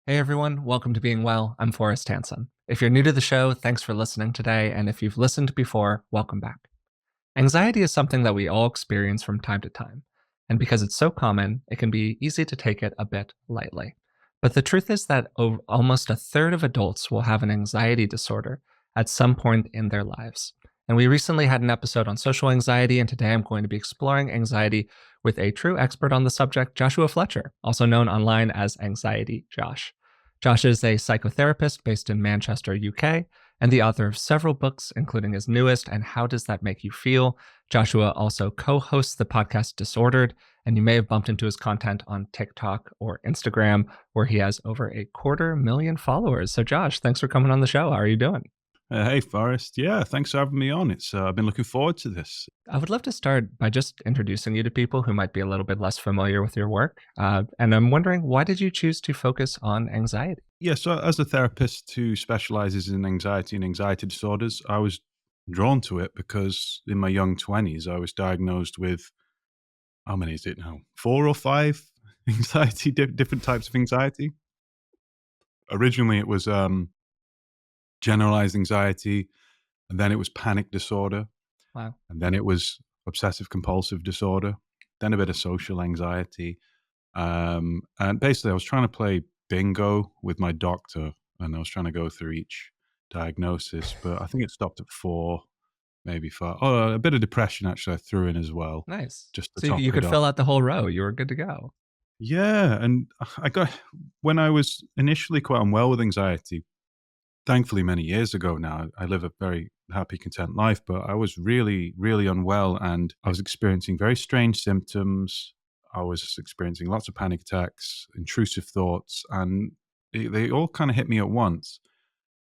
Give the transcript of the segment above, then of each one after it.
Hey everyone, welcome to Being Well. I'm Forrest Hanson. If you're new to the show, thanks for listening today. And if you've listened before, welcome back. Anxiety is something that we all experience from time to time. And because it's so common, it can be easy to take it a bit lightly. But the truth is that almost a third of adults will have an anxiety disorder at some point in their lives. And we recently had an episode on social anxiety, and today I'm going to be exploring anxiety with a true expert on the subject, Joshua Fletcher, also known online as Anxiety Josh. Josh is a psychotherapist based in Manchester, UK, and the author of several books, including his newest, And How Does That Make You Feel? Joshua also co hosts the podcast Disordered, and you may have bumped into his content on TikTok or Instagram, where he has over 250,000 followers. So, Josh, thanks for coming on the show. How are you doing? Hey, Forrest. Yeah, thanks for having me on. I've been looking forward to this. I would love to start by just introducing you to people who might be a little bit less familiar with your work. And I'm wondering, why did you choose to focus on anxiety? Yeah, so as a therapist who specializes in anxiety and anxiety disorders, I was drawn to it because in my young 20s, I was diagnosed with how many is it now? Four or five different types of anxiety. Originally, it was generalized anxiety, and then it was panic disorder, Wow. and then it was obsessive compulsive disorder, then a bit of social anxiety. And basically, I was trying to play bingo with my doctor, and I was trying to go through each diagnosis, but I think it stopped at four, maybe five. Oh, a bit of depression actually I threw in as well, Nice. just to So you top could it off. fill out the whole row. You were good to go. Yeah, and I got when I was initially quite unwell with anxiety. Thankfully, many years ago now, I live a very happy, content life, but I was really, really unwell and I was experiencing very strange symptoms. I was experiencing lots of panic attacks, intrusive thoughts, and they all kind of hit me at once.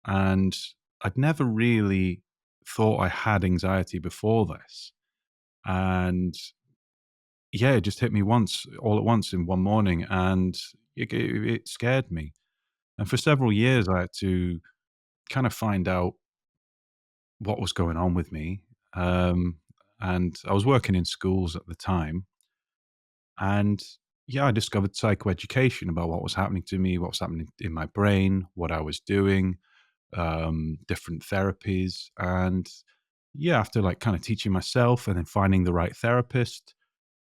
And I'd never really thought I had anxiety before this. And yeah, it just hit me once, all at once in one morning, and it scared me. And for several years, I had to kind of find out what was going on with me. Um, and I was working in schools at the time. And yeah, I discovered psychoeducation about what was happening to me, what was happening in my brain, what I was doing, different therapies. And yeah, after like kind of teaching myself and then finding the right therapist,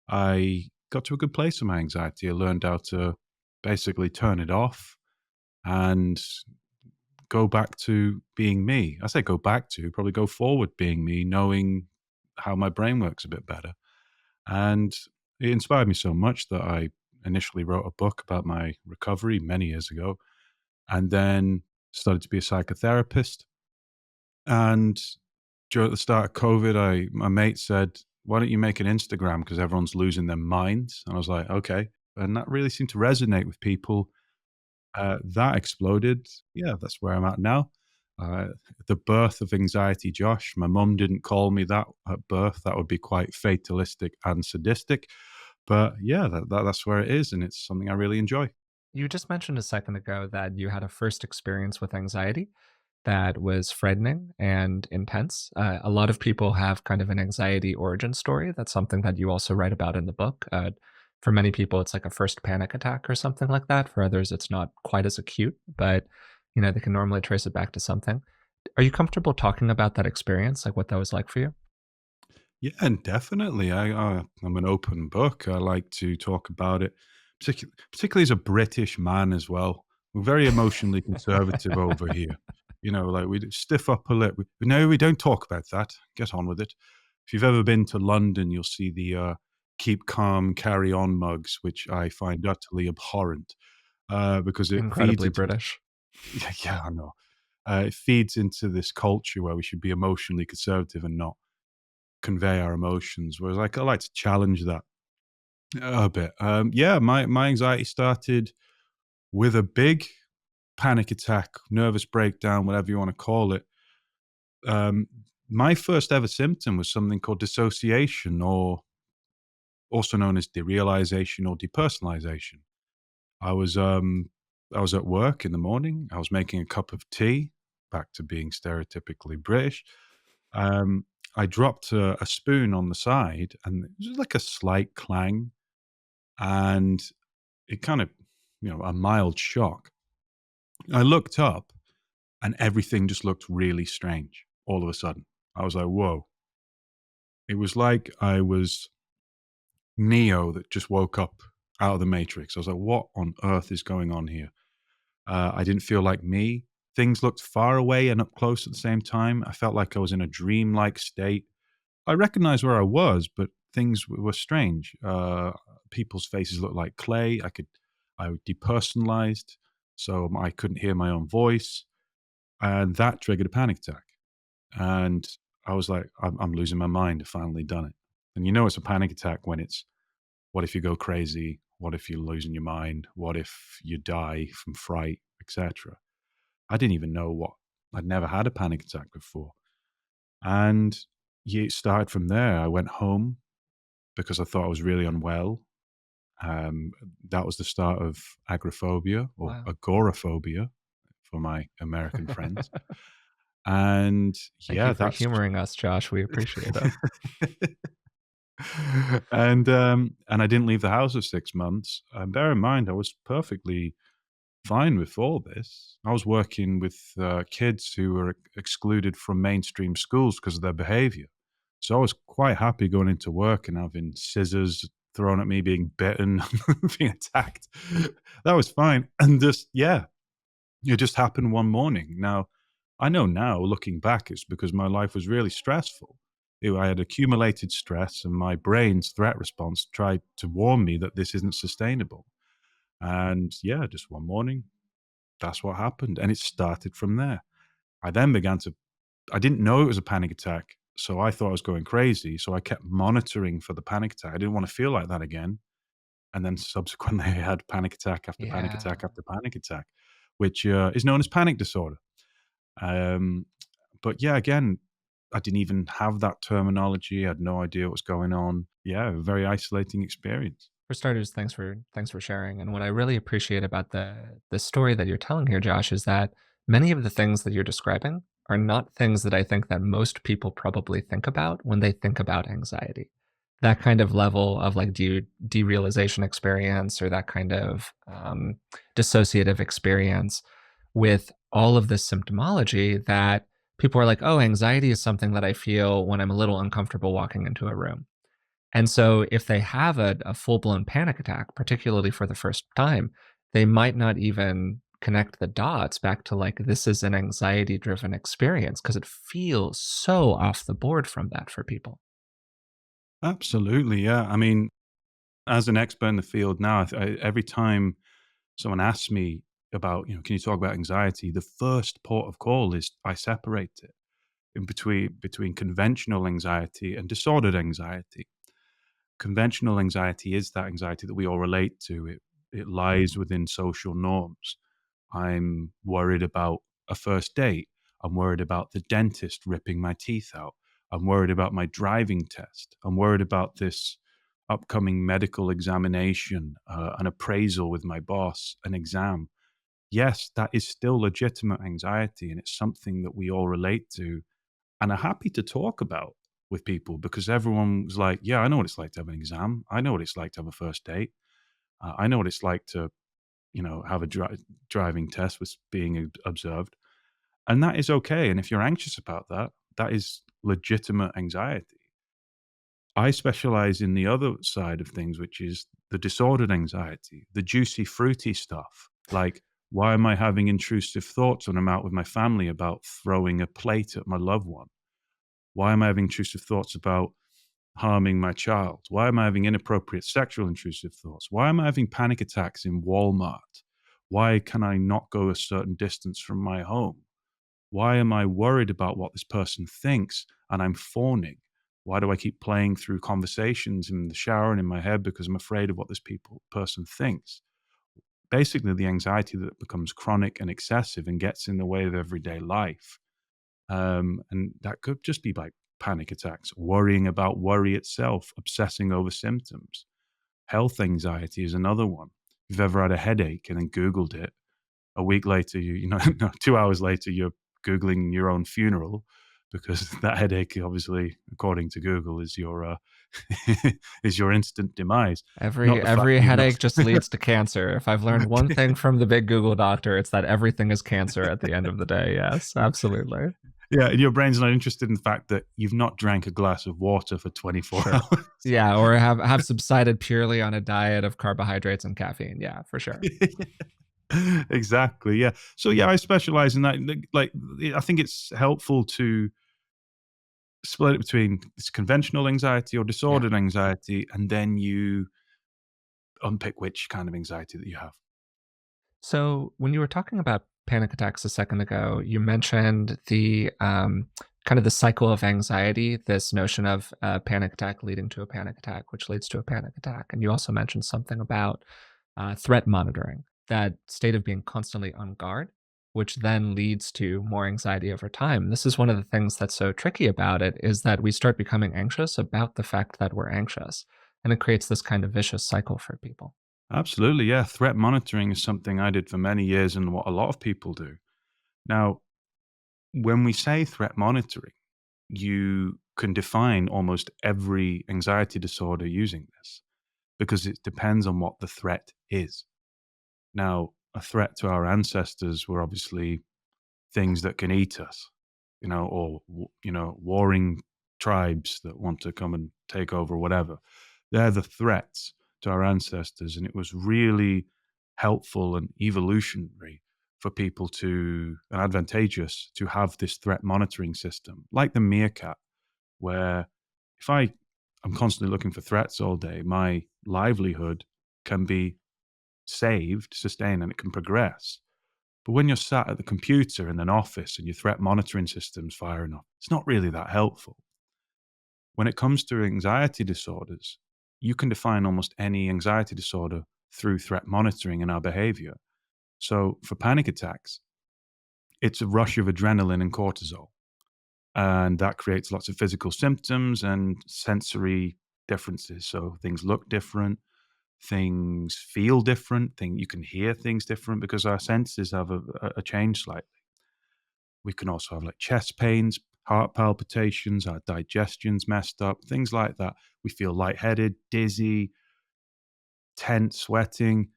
I got to a good place with my anxiety. I learned how to basically turn it off and go back to being me. I say go back to, probably go forward being me, knowing how my brain works a bit better. And it inspired me so much that I initially wrote a book about my recovery many years ago and then started to be a psychotherapist. And during the start of COVID, my mate said, "Why don't you make an Instagram? Because everyone's losing their minds." And I was like, okay. And that really seemed to resonate with people. That exploded. Yeah, that's where I'm at now. Uh, the birth of anxiety, Josh. My mum didn't call me that at birth. That would be quite fatalistic and sadistic. But yeah, that's where it is, and it's something I really enjoy. You just mentioned a second ago that you had a first experience with anxiety that was frightening and intense. A lot of people have kind of an anxiety origin story. That's something that you also write about in the book. For many people, it's like a first panic attack or something like that. For others, it's not quite as acute, but they can normally trace it back to something. Are you comfortable talking about that experience, like what that was like for you? Yeah, and definitely, I'm an open book. I like to talk about it, particularly as a British man as well. We're very emotionally conservative over here. You know, like we stiff upper lip. No, we don't talk about that. Get on with it. If you've ever been to London, you'll see the "Keep calm, carry on" mugs, which I find utterly abhorrent because it feeds Incredibly into British. yeah, yeah, I know. It feeds into this culture where we should be emotionally conservative and not convey our emotions. Whereas I like to challenge that a bit. Yeah, my anxiety started with a big panic attack, nervous breakdown, whatever you want to call it. Um, my first ever symptom was something called dissociation, or also known as derealization or depersonalization. I was um, I was at work in the morning. I was making a cup of tea. Back to being stereotypically British. Um, I dropped a spoon on the side, and it was like a slight clang, and it kind of, a mild shock. I looked up and everything just looked really strange all of a sudden. I was like, whoa. It was like I was Neo that just woke up out of the Matrix. I was like, what on earth is going on here? I didn't feel like me. Things looked far away and up close at the same time. I felt like I was in a dreamlike state. I recognized where I was, but things were strange. People's faces looked like clay. I depersonalized, so I couldn't hear my own voice, and that triggered a panic attack. And I was like, I'm losing my mind. I've finally done it. And you know, it's a panic attack when it's, what if you go crazy? What if you're losing your mind? What if you die from fright, etc.? I didn't even know what. I'd never had a panic attack before. And it started from there. I went home because I thought I was really unwell. Um, that was the start of agoraphobia or Wow. agoraphobia for my American friends. And Thank you yeah, for that's humoring us, Josh. We appreciate it. and I didn't leave the house for 6 months. And bear in mind, I was perfectly fine with all this. I was working with kids who were excluded from mainstream schools because of their behavior. So I was quite happy going into work and having scissors thrown at me, being bitten, being attacked. That was fine. And just, yeah, it just happened one morning. Now, I know now, looking back, it's because my life was really stressful. I had accumulated stress, and my brain's threat response tried to warn me that this isn't sustainable. And yeah, just one morning, that's what happened. And it started from there. I then began to, I didn't know it was a panic attack. So I thought I was going crazy. So I kept monitoring for the panic attack. I didn't want to feel like that again. And then subsequently, I had panic attack after panic Yeah. attack after panic attack, which is known as panic disorder. Um, but yeah, again, I didn't even have that terminology. I had no idea what was going on. Yeah, a very isolating experience. For starters, thanks for sharing. And what I really appreciate about the story that you're telling here, Josh, is that many of the things that you're describing are not things that I think that most people probably think about when they think about anxiety. That kind of level of like derealization experience or that kind of dissociative experience with all of this symptomology that people are like, oh, anxiety is something that I feel when I'm a little uncomfortable walking into a room. And so if they have a full-blown panic attack, particularly for the first time, they might not even connect the dots back to like, this is an anxiety-driven experience because it feels so off the board from that for people. Absolutely. Yeah. I mean, as an expert in the field now, every time someone asks me about, can you talk about anxiety? The first port of call is I separate it in between conventional anxiety and disordered anxiety. Conventional anxiety is that anxiety that we all relate to. It lies within social norms. I'm worried about a first date. I'm worried about the dentist ripping my teeth out. I'm worried about my driving test. I'm worried about this upcoming medical examination, an appraisal with my boss, an exam. Yes, that is still legitimate anxiety, and it's something that we all relate to and are happy to talk about with people because everyone's like, yeah, I know what it's like to have an exam. I know what it's like to have a first date. I know what it's like to, have a driving test with being observed. And that is okay. And if you're anxious about that, that is legitimate anxiety. I specialize in the other side of things, which is the disordered anxiety, the juicy, fruity stuff. Like, why am I having intrusive thoughts when I'm out with my family about throwing a plate at my loved one? Why am I having intrusive thoughts about harming my child? Why am I having inappropriate sexual intrusive thoughts? Why am I having panic attacks in Walmart? Why can I not go a certain distance from my home? Why am I worried about what this person thinks and I'm fawning? Why do I keep playing through conversations in the shower and in my head because I'm afraid of what this person thinks? Basically, the anxiety that becomes chronic and excessive and gets in the way of everyday life. And that could just be like panic attacks, worrying about worry itself, obsessing over symptoms. Health anxiety is another one. If you've ever had a headache and then Googled it, a week later, no, 2 hours later, you're Googling your own funeral because that headache, obviously, according to Google, is your is your instant demise. Not Every the fact every that you've not. headache just leads to cancer. If I've learned one thing from the big Google doctor, it's that everything is cancer at the end of the day. Yes, absolutely. Yeah, and your brain's not interested in the fact that you've not drank a glass of water for 24 Sure. hours. Yeah, or have subsided purely on a diet of carbohydrates and caffeine. Yeah, for sure. Exactly. Yeah. So yeah, I specialize in that. Like, I think it's helpful to split it between this conventional anxiety or Yeah. disordered anxiety, and then you unpick which kind of anxiety that you have. So when you were talking about panic attacks a second ago, you mentioned the kind of the cycle of anxiety, this notion of a panic attack leading to a panic attack, which leads to a panic attack. And you also mentioned something about threat monitoring, that state of being constantly on guard, which then leads to more anxiety over time. This is one of the things that's so tricky about it, is that we start becoming anxious about the fact that we're anxious. And it creates this kind of vicious cycle for people. Absolutely. Yeah. Threat monitoring is something I did for many years and what a lot of people do. Now, when we say threat monitoring, you can define almost every anxiety disorder using this because it depends on what the threat is. Now, a threat to our ancestors were obviously things that can eat us, or warring tribes that want to come and take over, whatever. They're the threats to our ancestors, and it was really helpful and evolutionary for people to and advantageous to have this threat monitoring system, like the meerkat, where if I'm constantly looking for threats all day, my livelihood can be saved, sustained, and it can progress. But when you're sat at the computer in an office and your threat monitoring system's firing off, it's not really that helpful. When it comes to anxiety disorders, you can define almost any anxiety disorder through threat monitoring in our behavior. So for panic attacks, it's a rush of adrenaline and cortisol. And that creates lots of physical symptoms and sensory differences. So things look different, things feel different, you can hear things different because our senses have a change slightly. We can also have like chest pains, heart palpitations, our digestion's messed up, things like that. We feel lightheaded, dizzy, tense, sweating.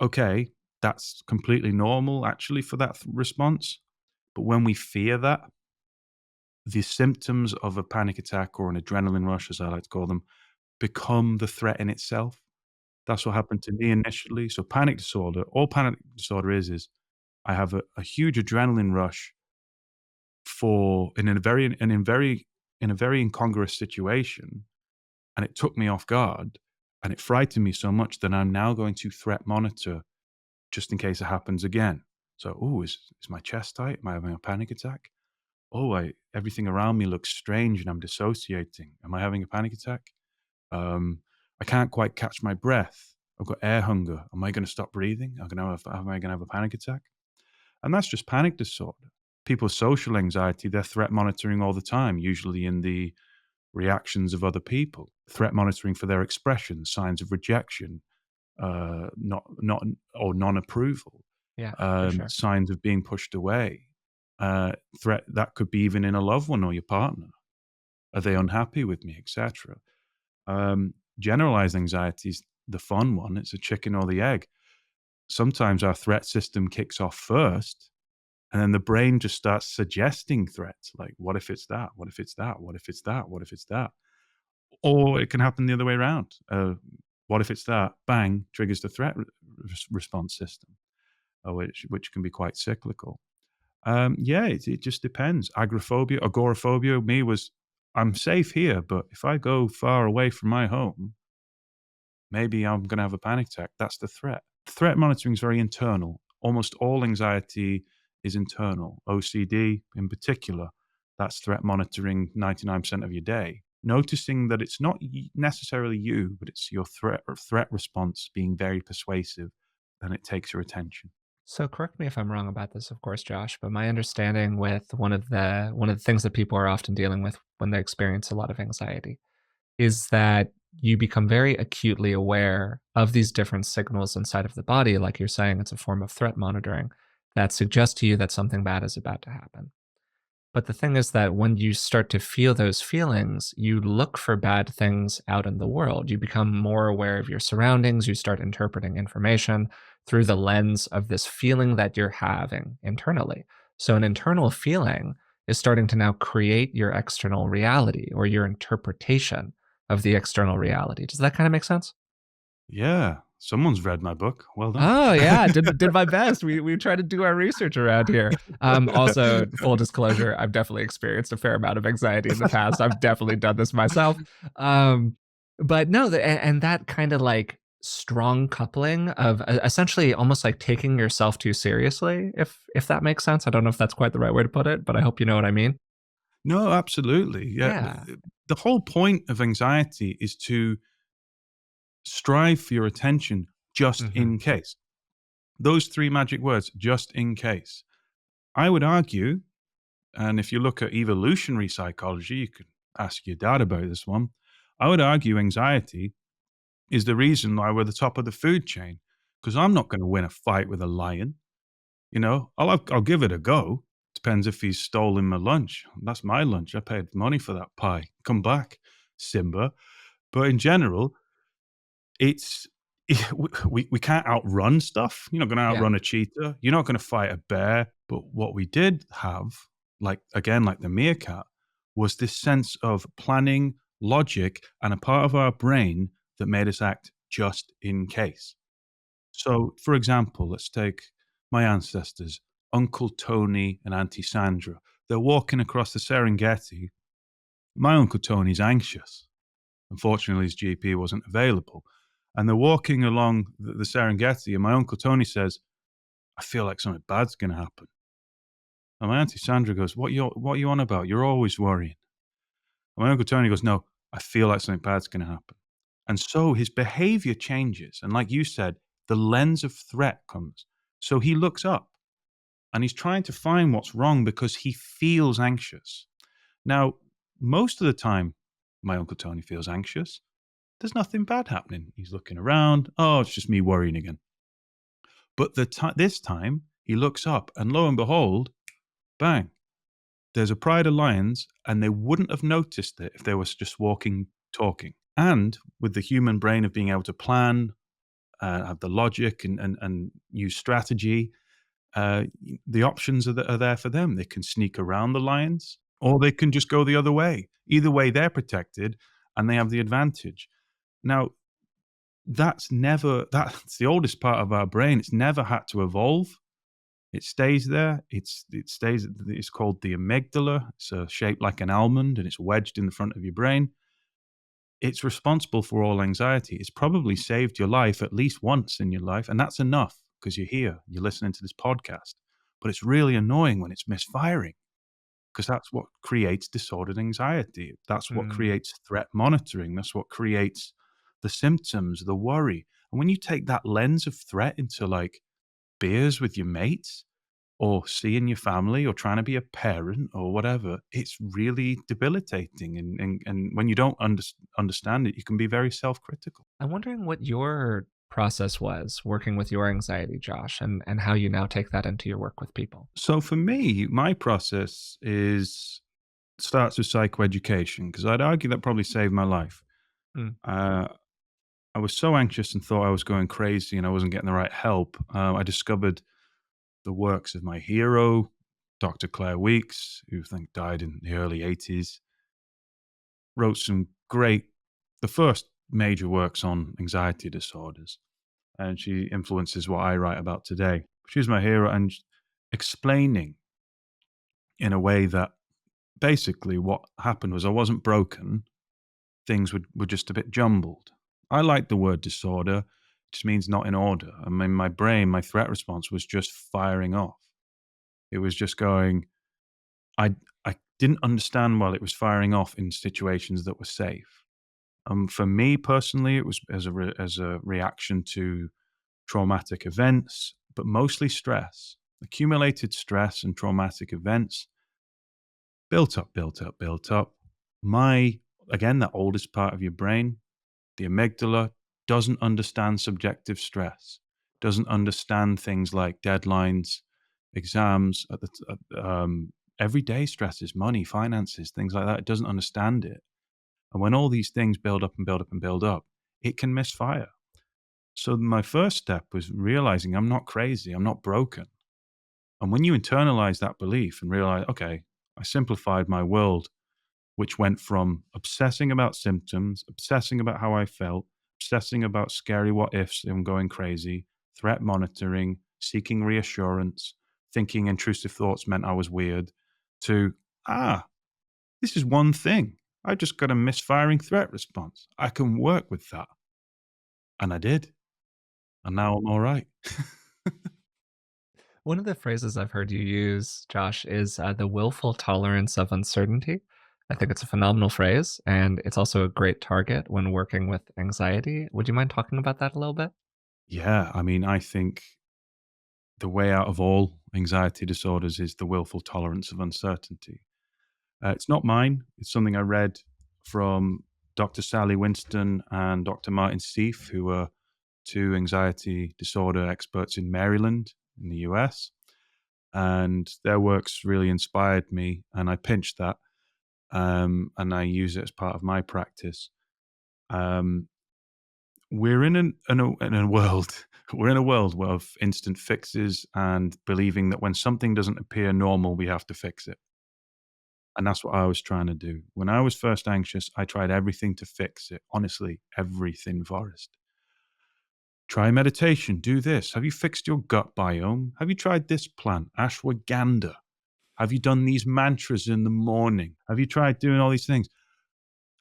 Okay, that's completely normal actually for that response. But when we fear that, the symptoms of a panic attack or an adrenaline rush, as I like to call them, become the threat in itself. That's what happened to me initially. So panic disorder, all panic disorder is I have a huge adrenaline rush for in a very incongruous situation, and it took me off guard, and it frightened me so much that I'm now going to threat monitor just in case it happens again. So, oh, is my chest tight? Am I having a panic attack? Oh, everything around me looks strange and I'm dissociating. Am I having a panic attack? I can't quite catch my breath. I've got air hunger. Am I going to stop breathing? Am I going to have a panic attack? And that's just panic disorder. People's social anxiety, they're threat monitoring all the time, usually in the reactions of other people, threat monitoring for their expressions, signs of rejection, not or non-approval, Yeah, for sure. signs of being pushed away. Threat that could be even in a loved one or your partner. Are they unhappy with me, etc. Generalized anxiety is the fun one. It's a chicken or the egg. Sometimes our threat system kicks off first, and then the brain just starts suggesting threats like, what if it's that? What if it's that? What if it's that? What if it's that? Or it can happen the other way around. What if it's that? Bang, triggers the threat response system, which can be quite cyclical. Yeah, it just depends. Agoraphobia, agoraphobia, me was, I'm safe here, but if I go far away from my home, maybe I'm going to have a panic attack. That's the threat. Threat monitoring is very internal. Almost all anxiety is internal. OCD in particular, that's threat monitoring 99% of your day. Noticing that it's not necessarily you, but it's your threat response being very persuasive, and it takes your attention. So correct me if I'm wrong about this, of course, Josh, but my understanding with one of the things that people are often dealing with when they experience a lot of anxiety is that you become very acutely aware of these different signals inside of the body, like you're saying, it's a form of threat monitoring that suggests to you that something bad is about to happen. But the thing is that when you start to feel those feelings, you look for bad things out in the world. You become more aware of your surroundings. You start interpreting information through the lens of this feeling that you're having internally. So, an internal feeling is starting to now create your external reality or your interpretation of the external reality. Does that kind of make sense? Yeah, someone's read my book. Well done. Oh yeah, did my best. We try to do our research around here. Also, full disclosure, I've definitely experienced a fair amount of anxiety in the past. I've definitely done this myself. Um, but no, and that kind of like strong coupling of essentially almost like taking yourself too seriously, if that makes sense. I don't know if that's quite the right way to put it, but I hope you know what I mean. No, absolutely. Yeah. Yeah. The whole point of anxiety is to strive for your attention just Hmm. in case. Those three magic words, just in case. I would argue, and if you look at evolutionary psychology, you could ask your dad about this one. I would argue anxiety is the reason why we're the top of the food chain. Because I'm not going to win a fight with a lion. You know, I'll give it a go. Depends if he's stolen my lunch. That's my lunch. I paid money for that pie. Come back, Simba. But in general, it's we can't outrun stuff. You're not going to Yeah. outrun a cheetah. You're not going to fight a bear. But what we did have, like again, like the meerkat, was this sense of planning, logic, and a part of our brain that made us act just in case. So, for example, let's take my ancestors, Uncle Tony and Auntie Sandra. They're walking across the Serengeti. My Uncle Tony's anxious. Unfortunately, his GP wasn't available. And they're walking along the Serengeti, and my Uncle Tony says, I feel like something bad's going to happen. And my Auntie Sandra goes, what are you on about? You're always worrying. And my Uncle Tony goes, no, I feel like something bad's going to happen. And so his behavior changes. And like you said, the lens of threat comes. So he looks up and he's trying to find what's wrong because he feels anxious. Now, most of the time, my Uncle Tony feels anxious. There's nothing bad happening. He's looking around. Oh, it's just me worrying again. But this time, he looks up and lo and behold, bang, there's a pride of lions, and they wouldn't have noticed it if they were just walking, talking. And with the human brain of being able to plan, have the logic and use strategy, uh, the options are there for them. They can sneak around the lions or they can just go the other way. Either way, they're protected and they have the advantage. Now, that's the oldest part of our brain. It's never had to evolve. It stays there. It's called the amygdala. It's shaped like an almond and it's wedged in the front of your brain. It's responsible for all anxiety. It's probably saved your life at least once in your life, and that's enough because you're here, you're listening to this podcast. But it's really annoying when it's misfiring because that's what creates disordered anxiety. That's what Mm. creates threat monitoring. That's what creates the symptoms, the worry. And when you take that lens of threat into like beers with your mates or seeing your family or trying to be a parent or whatever, it's really debilitating. And when you don't understand it, you can be very self critical. I'm wondering what your process was working with your anxiety, Josh, and how you now take that into your work with people. So for me, my process is starts with psychoeducation because I'd argue that probably saved my life. Mm. Uh, I was so anxious and thought I was going crazy and I wasn't getting the right help. I discovered the works of my hero, Dr. Claire Weeks, who I think died in the early 80s, wrote some great, the first major works on anxiety disorders. And she influences what I write about today. She's my hero and explaining in a way that basically what happened was I wasn't broken. Things were just a bit jumbled. I like the word disorder. It just means not in order. I mean, my brain, my threat response was just firing off. It was just going, I didn't understand while it was firing off in situations that were safe. For me personally, it was as a reaction to traumatic events, but mostly stress. Accumulated stress and traumatic events built up, built up, built up. Again, the oldest part of your brain, the amygdala, doesn't understand subjective stress, doesn't understand things like deadlines, exams, everyday stresses, money, finances, things like that. It doesn't understand it. And when all these things build up and build up and build up, it can misfire. So my first step was realizing I'm not crazy, I'm not broken. And when you internalize that belief and realize, okay, I simplified my world, which went from obsessing about symptoms, obsessing about how I felt, obsessing about scary what ifs and going crazy, threat monitoring, seeking reassurance, thinking intrusive thoughts meant I was weird, to, this is one thing. I just got a misfiring threat response. I can work with that. And I did. And now I'm all right. One of the phrases I've heard you use, Josh, is the willful tolerance of uncertainty. I think it's a phenomenal phrase, and it's also a great target when working with anxiety. Would you mind talking about that a little bit? Yeah. I mean, I think the way out of all anxiety disorders is the willful tolerance of uncertainty. It's not mine. It's something I read from Dr. Sally Winston and Dr. Martin Seif, who are two anxiety disorder experts in Maryland in the US. And their works really inspired me. And I pinched that and I use it as part of my practice. Um, we're in a world. We're in a world of instant fixes and believing that when something doesn't appear normal, we have to fix it. And that's what I was trying to do. When I was first anxious, I tried everything to fix it. Honestly, everything, Forrest. Try meditation, do this. Have you fixed your gut biome? Have you tried this plant, ashwagandha? Have you done these mantras in the morning? Have you tried doing all these things?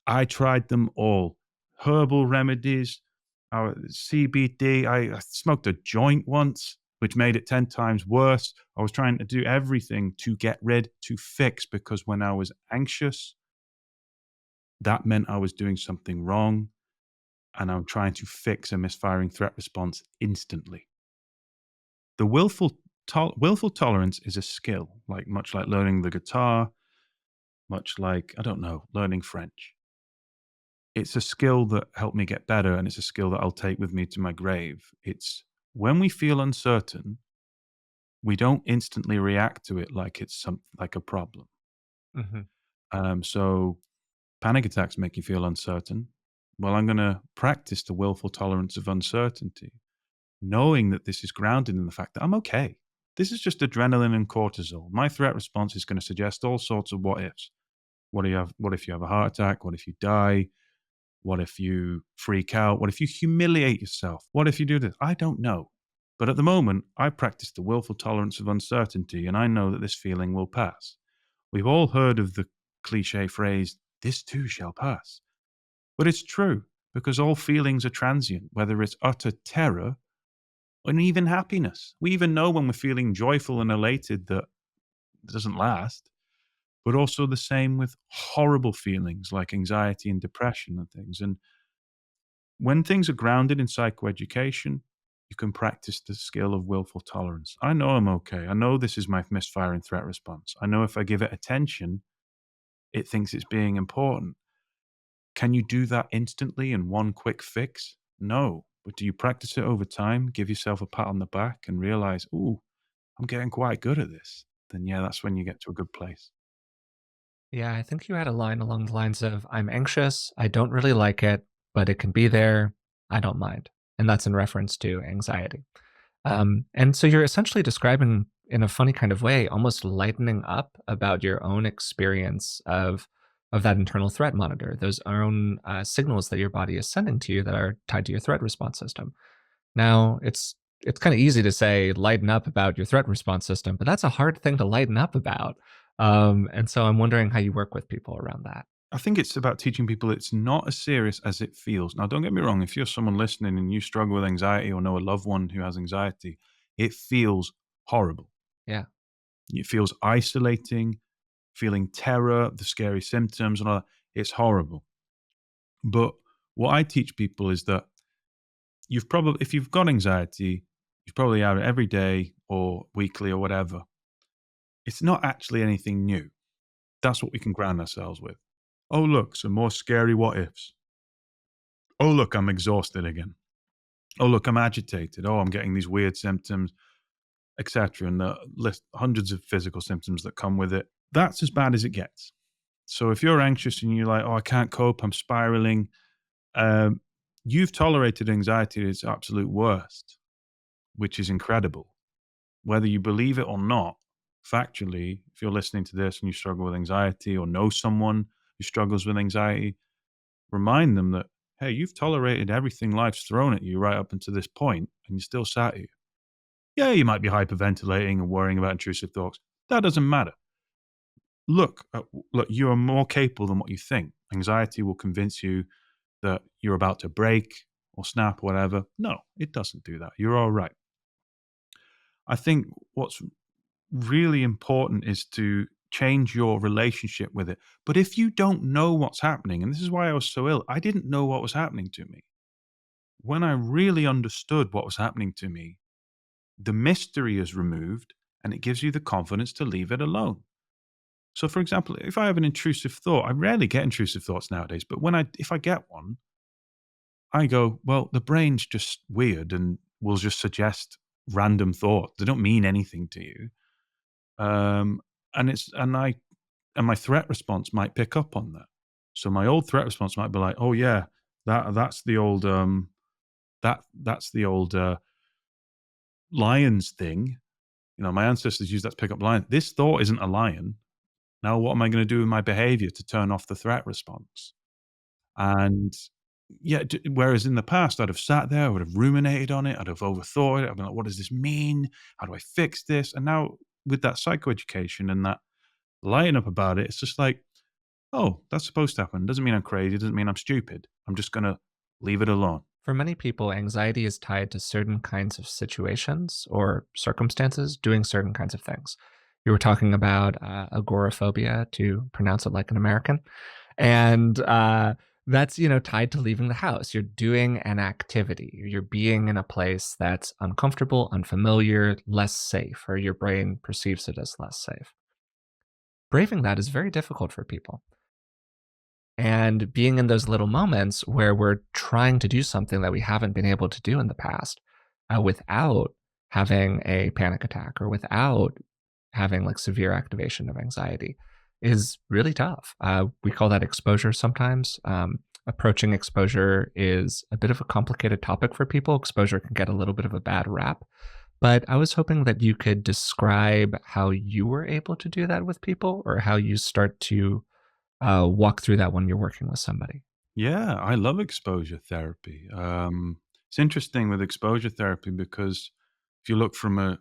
I tried them all. Herbal remedies, CBD. I smoked a joint once, which made it 10 times worse. I was trying to do everything to get rid, to fix, because when I was anxious, that meant I was doing something wrong. And I'm trying to fix a misfiring threat response instantly. The willful tolerance is a skill, like much like learning the guitar, much like, I don't know, learning French. It's a skill that helped me get better, and it's a skill that I'll take with me to my grave. It's when we feel uncertain, we don't instantly react to it like it's like a problem. Mhm. So panic attacks make you feel uncertain. Well, I'm going to practice the willful tolerance of uncertainty, knowing that this is grounded in the fact that I'm okay. This is just adrenaline and cortisol. My threat response is going to suggest all sorts of what ifs. What if you have a heart attack? What if you die? What if you freak out? What if you humiliate yourself? What if you do this? I don't know. But at the moment, I practice the willful tolerance of uncertainty, and I know that this feeling will pass. We've all heard of the cliche phrase, this too shall pass. But it's true, because all feelings are transient, whether it's utter terror and even happiness. We even know when we're feeling joyful and elated that it doesn't last, but also the same with horrible feelings like anxiety and depression and things. And when things are grounded in psychoeducation, you can practice the skill of willful tolerance. I know I'm okay. I know this is my misfiring threat response. I know if I give it attention, it thinks it's being important. Can you do that instantly in one quick fix? No. But do you practice it over time? Give yourself a pat on the back and realize, ooh, I'm getting quite good at this. Then, yeah, that's when you get to a good place. Yeah, I think you had a line along the lines of, I'm anxious, I don't really like it, but it can be there, I don't mind. And that's in reference to anxiety. And so you're essentially describing in a funny kind of way, almost lightening up about your own experience of that internal threat monitor, those own signals that your body is sending to you that are tied to your threat response system. Now, it's kind of easy to say lighten up about your threat response system, but that's a hard thing to lighten up about. And so I'm wondering how you work with people around that. I think it's about teaching people it's not as serious as it feels. Now, don't get me wrong. If you're someone listening and you struggle with anxiety or know a loved one who has anxiety, it feels horrible. Yeah. It feels isolating, feeling terror, the scary symptoms and all that. It's horrible. But what I teach people is that if you've got anxiety, you've probably had it every day or weekly or whatever. It's not actually anything new. That's what we can ground ourselves with. Oh, look, some more scary what ifs. Oh, look, I'm exhausted again. Oh, look, I'm agitated. Oh, I'm getting these weird symptoms, etc. And the list hundreds of physical symptoms that come with it. That's as bad as it gets. So if you're anxious and you're like, oh, I can't cope, I'm spiraling, um, you've tolerated anxiety at its absolute worst, which is incredible. Whether you believe it or not, factually, if you're listening to this and you struggle with anxiety or know someone who struggles with anxiety, remind them that, hey, you've tolerated everything life's thrown at you right up until this point, and you still sat here. Yeah, you might be hyperventilating and worrying about intrusive thoughts. That doesn't matter. Look, look, you are more capable than what you think. Anxiety will convince you that you're about to break or snap or whatever. No, it doesn't do that. You're all right. I think what's really important is to change your relationship with it. But if you don't know what's happening, and this is why I was so ill, I didn't know what was happening to me. When I really understood what was happening to me, the mystery is removed and it gives you the confidence to leave it alone. So, for example, if I have an intrusive thought, I rarely get intrusive thoughts nowadays, but if I get one, I go, well, the brain's just weird and will just suggest random thoughts. They don't mean anything to you. Um, and it's and I and my threat response might pick up on that. So my old threat response might be like, "Oh yeah, that's the old that's the old lions thing." You know, my ancestors used that to pick up lions. This thought isn't a lion. Now, what am I going to do with my behavior to turn off the threat response? And yeah, whereas in the past, I'd have sat there, I would have ruminated on it, I'd have overthought it. I'd been like, "What does this mean? How do I fix this?" And now with that psychoeducation and that lighten up about it, it's just like, oh, that's supposed to happen. Doesn't mean I'm crazy. Doesn't mean I'm stupid. I'm just going to leave it alone. For many people, anxiety is tied to certain kinds of situations or circumstances doing certain kinds of things. You were talking about agoraphobia, to pronounce it like an American. And that's, tied to leaving the house. You're doing an activity. You're being in a place that's uncomfortable, unfamiliar, less safe, or your brain perceives it as less safe. Braving that is very difficult for people. And being in those little moments where we're trying to do something that we haven't been able to do in the past without having a panic attack or without having like severe activation of anxiety is really tough. We call that exposure sometimes. Approaching exposure is a bit of a complicated topic for people. Exposure can get a little bit of a bad rap. But I was hoping that you could describe how you were able to do that with people or how you start to walk through that when you're working with somebody. Yeah, I love exposure therapy. It's interesting with exposure therapy because if you look from a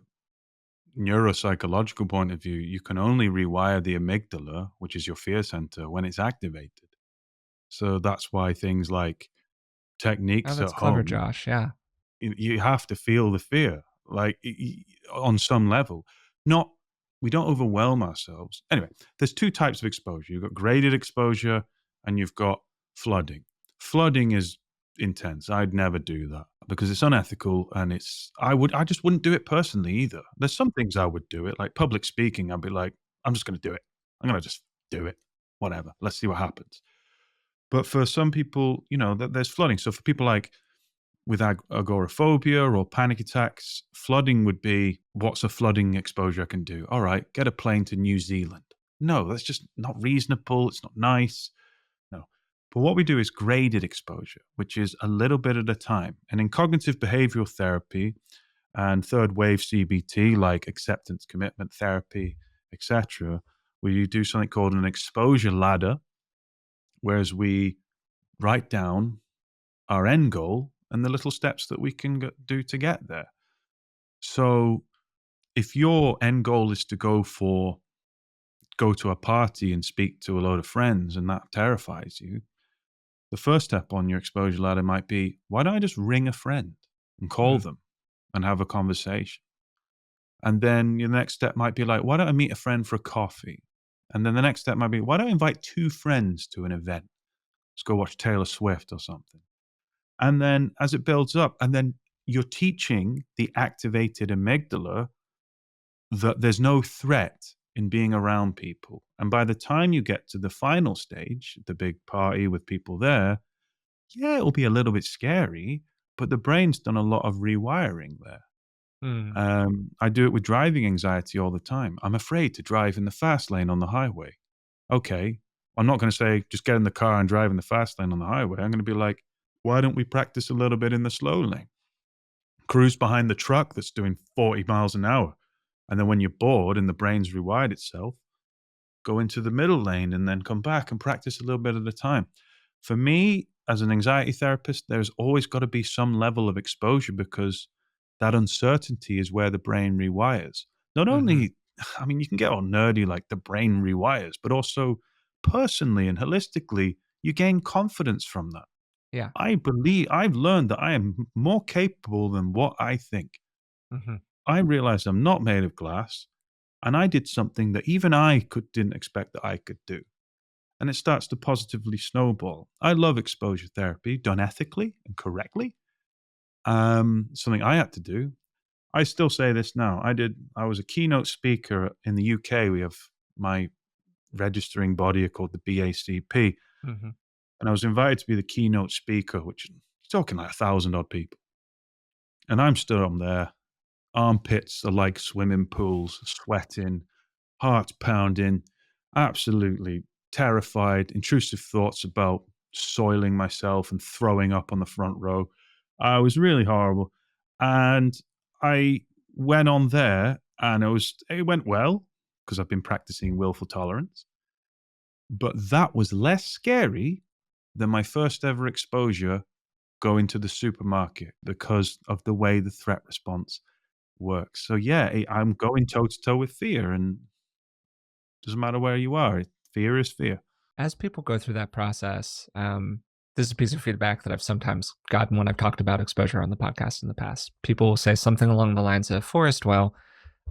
neuropsychological point of view, you can only rewire the amygdala, which is your fear center, when it's activated. So that's why things like Oh, techniques at that's clever, home, Josh. Yeah. you have to feel the fear, like on some level. Not We don't overwhelm ourselves. Anyway, there's two types of exposure. You've got graded exposure, and you've got flooding. Flooding is intense. I'd never do that because it's unethical, and I just wouldn't do it personally either. There's some things I would do it, like public speaking. I'd be like, I'm just going to do it. I'm going to just do it. Whatever. Let's see what happens. But for some people, there's flooding. So for people like with agoraphobia or panic attacks, flooding would be, what's a flooding exposure I can do? All right, get a plane to New Zealand. No, that's just not reasonable. It's not nice. No. But what we do is graded exposure, which is a little bit at a time. And in cognitive behavioral therapy and third wave CBT, like acceptance commitment therapy, etc., we do something called an exposure ladder, whereas we write down our end goal and the little steps that we can do to get there. So if your end goal is to go to a party and speak to a load of friends and that terrifies you, the first step on your exposure ladder might be, why don't I just ring a friend and call Mm. them and have a conversation? And then your next step might be like, why don't I meet a friend for a coffee? And then the next step might be, why don't I invite two friends to an event? Let's go watch Taylor Swift or something. And then as it builds up, and then you're teaching the activated amygdala that there's no threat in being around people. And by the time you get to the final stage, the big party with people there, yeah, it'll be a little bit scary, but the brain's done a lot of rewiring there. Mm. I do it with driving anxiety all the time. I'm afraid to drive in the fast lane on the highway. Okay, I'm not going to say just get in the car and drive in the fast lane on the highway. I'm going to be like, why don't we practice a little bit in the slow lane? Cruise behind the truck that's doing 40 miles an hour. And then when you're bored and the brain's rewired itself, go into the middle lane and then come back and practice a little bit at a time. For me, as an anxiety therapist, there's always got to be some level of exposure because that uncertainty is where the brain rewires. Not Mhm. only, I mean, you can get all nerdy like the brain rewires, but also personally and holistically, you gain confidence from that. Yeah. I believe I've learned that I am more capable than what I think. Mhm. I realize I'm not made of glass and I did something that even didn't expect that I could do. And it starts to positively snowball. I love exposure therapy done ethically and correctly. Something I had to do. I still say this now. I was a keynote speaker in the UK. We have my registering body called the BACP, Mhm. and I was invited to be the keynote speaker, which is talking like 1,000 odd people. And I'm stood on there, armpits are like swimming pools, sweating, heart pounding, absolutely terrified, intrusive thoughts about soiling myself and throwing up on the front row. It was really horrible. And I went on there and it went well because I've been practicing willful tolerance. But that was less scary than my first ever exposure going to the supermarket because of the way the threat response works. So yeah, I'm going toe to toe with fear, and doesn't matter where you are. Fear is fear. As people go through that process, this is a piece of feedback that I've sometimes gotten when I've talked about exposure on the podcast in the past. People will say something along the lines of, Forrest, well,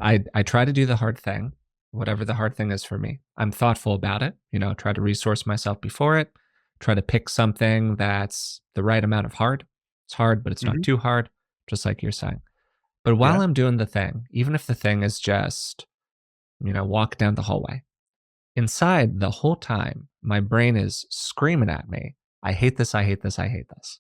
I try to do the hard thing, whatever the hard thing is for me. I'm thoughtful about it, try to resource myself before it, try to pick something that's the right amount of hard. It's hard, but it's not Mhm. too hard, just like you're saying. But while Yeah. I'm doing the thing, even if the thing is just, walk down the hallway, inside the whole time, my brain is screaming at me, I hate this, I hate this, I hate this.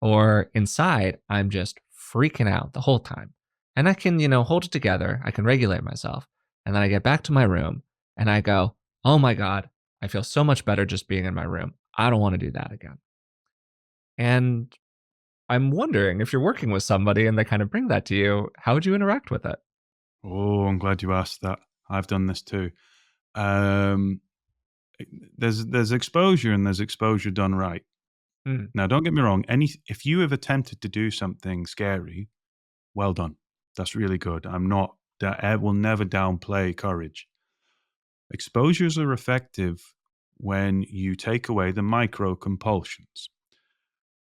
Or inside, I'm just freaking out the whole time. And I can, hold it together. I can regulate myself. And then I get back to my room and I go, oh my God, I feel so much better just being in my room. I don't want to do that again. And I'm wondering if you're working with somebody and they kind of bring that to you, how would you interact with it? Oh, I'm glad you asked that. I've done this too. Um, there's exposure and there's exposure done right. Mm, Now, don't get me wrong. If you have attempted to do something scary, well done. That's really good. I'm not. I will never downplay courage. Exposures are effective when you take away the micro compulsions.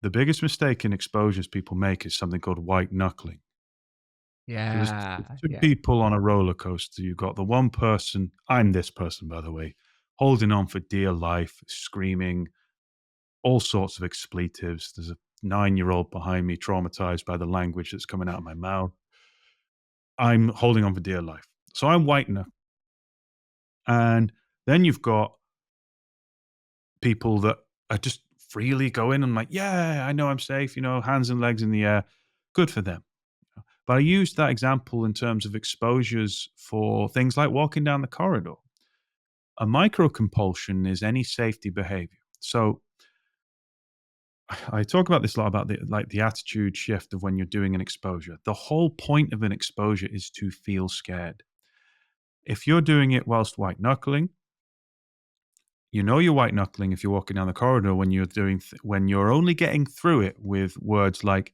The biggest mistake in exposures people make is something called white knuckling. So there's yeah. two Yeah. people on a roller coaster. You've got the one person, I'm this person, by the way, holding on for dear life, screaming all sorts of expletives. There's a 9-year-old behind me, traumatized by the language that's coming out of my mouth. I'm holding on for dear life. So I'm white enough. And then you've got people that are just freely going and like, yeah, I know I'm safe, hands and legs in the air. Good for them. But I used that example in terms of exposures for things like walking down the corridor. A micro compulsion is any safety behavior. So I talk about this a lot about the attitude shift of when you're doing an exposure. The whole point of an exposure is to feel scared. If you're doing it whilst white knuckling, you're white knuckling if you're walking down the corridor when when you're only getting through it with words like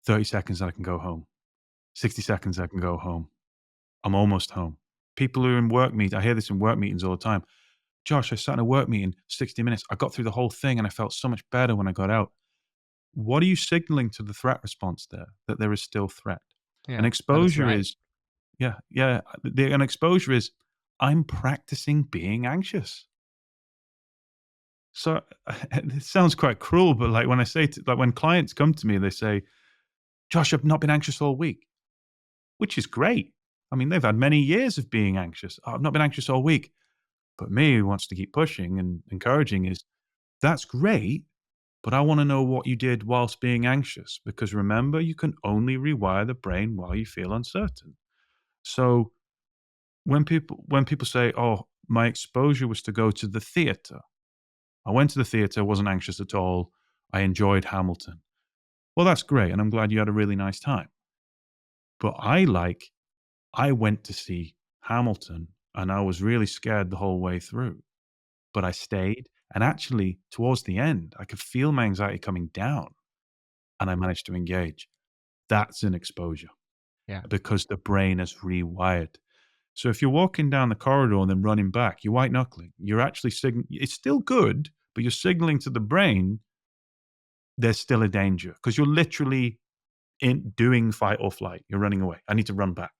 30 seconds I can go home, 60 seconds I can go home. I'm almost home. People who are in work meetings, I hear this in work meetings all the time. Josh, I sat in a work meeting 60 minutes. I got through the whole thing and I felt so much better when I got out. What are you signaling to the threat response there? That there is still threat. An Yeah. That it's exposure right. is, yeah, yeah. An exposure is, I'm practicing being anxious. So it sounds quite cruel, but like when when clients come to me, they say, Josh, I've not been anxious all week, which is great. I mean, they've had many years of being anxious. "Oh, I've not been anxious all week. But me, who wants to keep pushing and encouraging, is that's great. but I want to know what you did whilst being anxious, because remember, you can only rewire the brain while you feel uncertain. So when people say, "Oh, my exposure was to go to the theater. I went to the theater, wasn't anxious at all. I enjoyed Hamilton." Well, that's great, and I'm glad you had a really nice time. But I went to see Hamilton, and I was really scared the whole way through, but I stayed, and actually, towards the end, I could feel my anxiety coming down, and I managed to engage. That's an exposure Yeah. because the brain is rewired. So if you're walking down the corridor and then running back, you're white knuckling. You're actually it's still good, but you're signaling to the brain there's still a danger because you're literally in doing fight or flight. You're running away. I need to run back.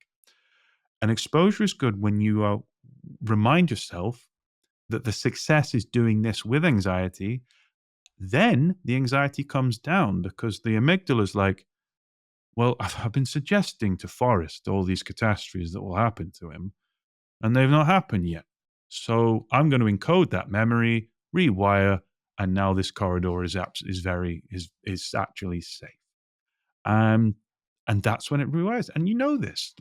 And exposure is good when you remind yourself that the success is doing this with anxiety. Then the anxiety comes down because the amygdala is like, well, I've been suggesting to Forrest all these catastrophes that will happen to him, and they've not happened yet. So I'm going to encode that memory, rewire, and now this corridor is actually safe. Um, and that's when it rewires. And you know this.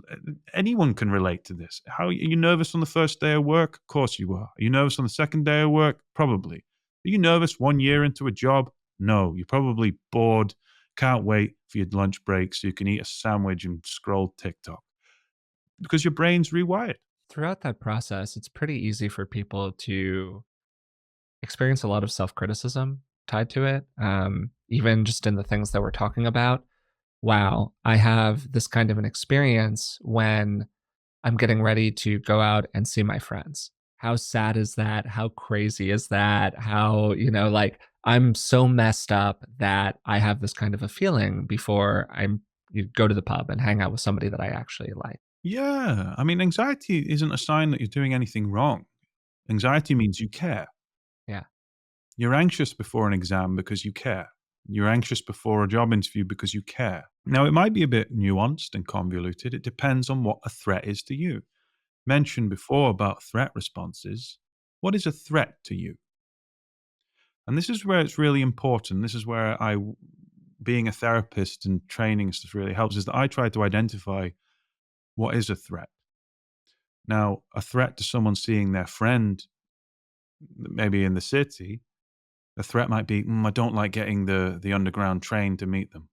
Anyone can relate to this. How are you nervous on the first day of work? Of course you are. Are you nervous on the second day of work? Probably. Are you nervous 1 year into a job? No. You're probably bored. Can't wait for your lunch break so you can eat a sandwich and scroll TikTok because your brain's rewired. Throughout that process, it's pretty easy for people to experience a lot of self criticism tied to it, even just in the things that we're talking about. Wow, I have this kind of an experience when I'm getting ready to go out and see my friends. How sad is that? How crazy is that? How, like I'm so messed up that I have this kind of a feeling before you go to the pub and hang out with somebody that I actually like. Yeah. I mean, anxiety isn't a sign that you're doing anything wrong. Anxiety means you care. Yeah. You're anxious before an exam because you care. You're anxious before a job interview because you care. Now, it might be a bit nuanced and convoluted. It depends on what a threat is to you. Mentioned before about threat responses. What is a threat to you? And this is where it's really important. This is where being a therapist and training stuff really helps, is that I try to identify what is a threat. Now, a threat to someone seeing their friend maybe in the city, a threat might be, I don't like getting the underground train to meet them.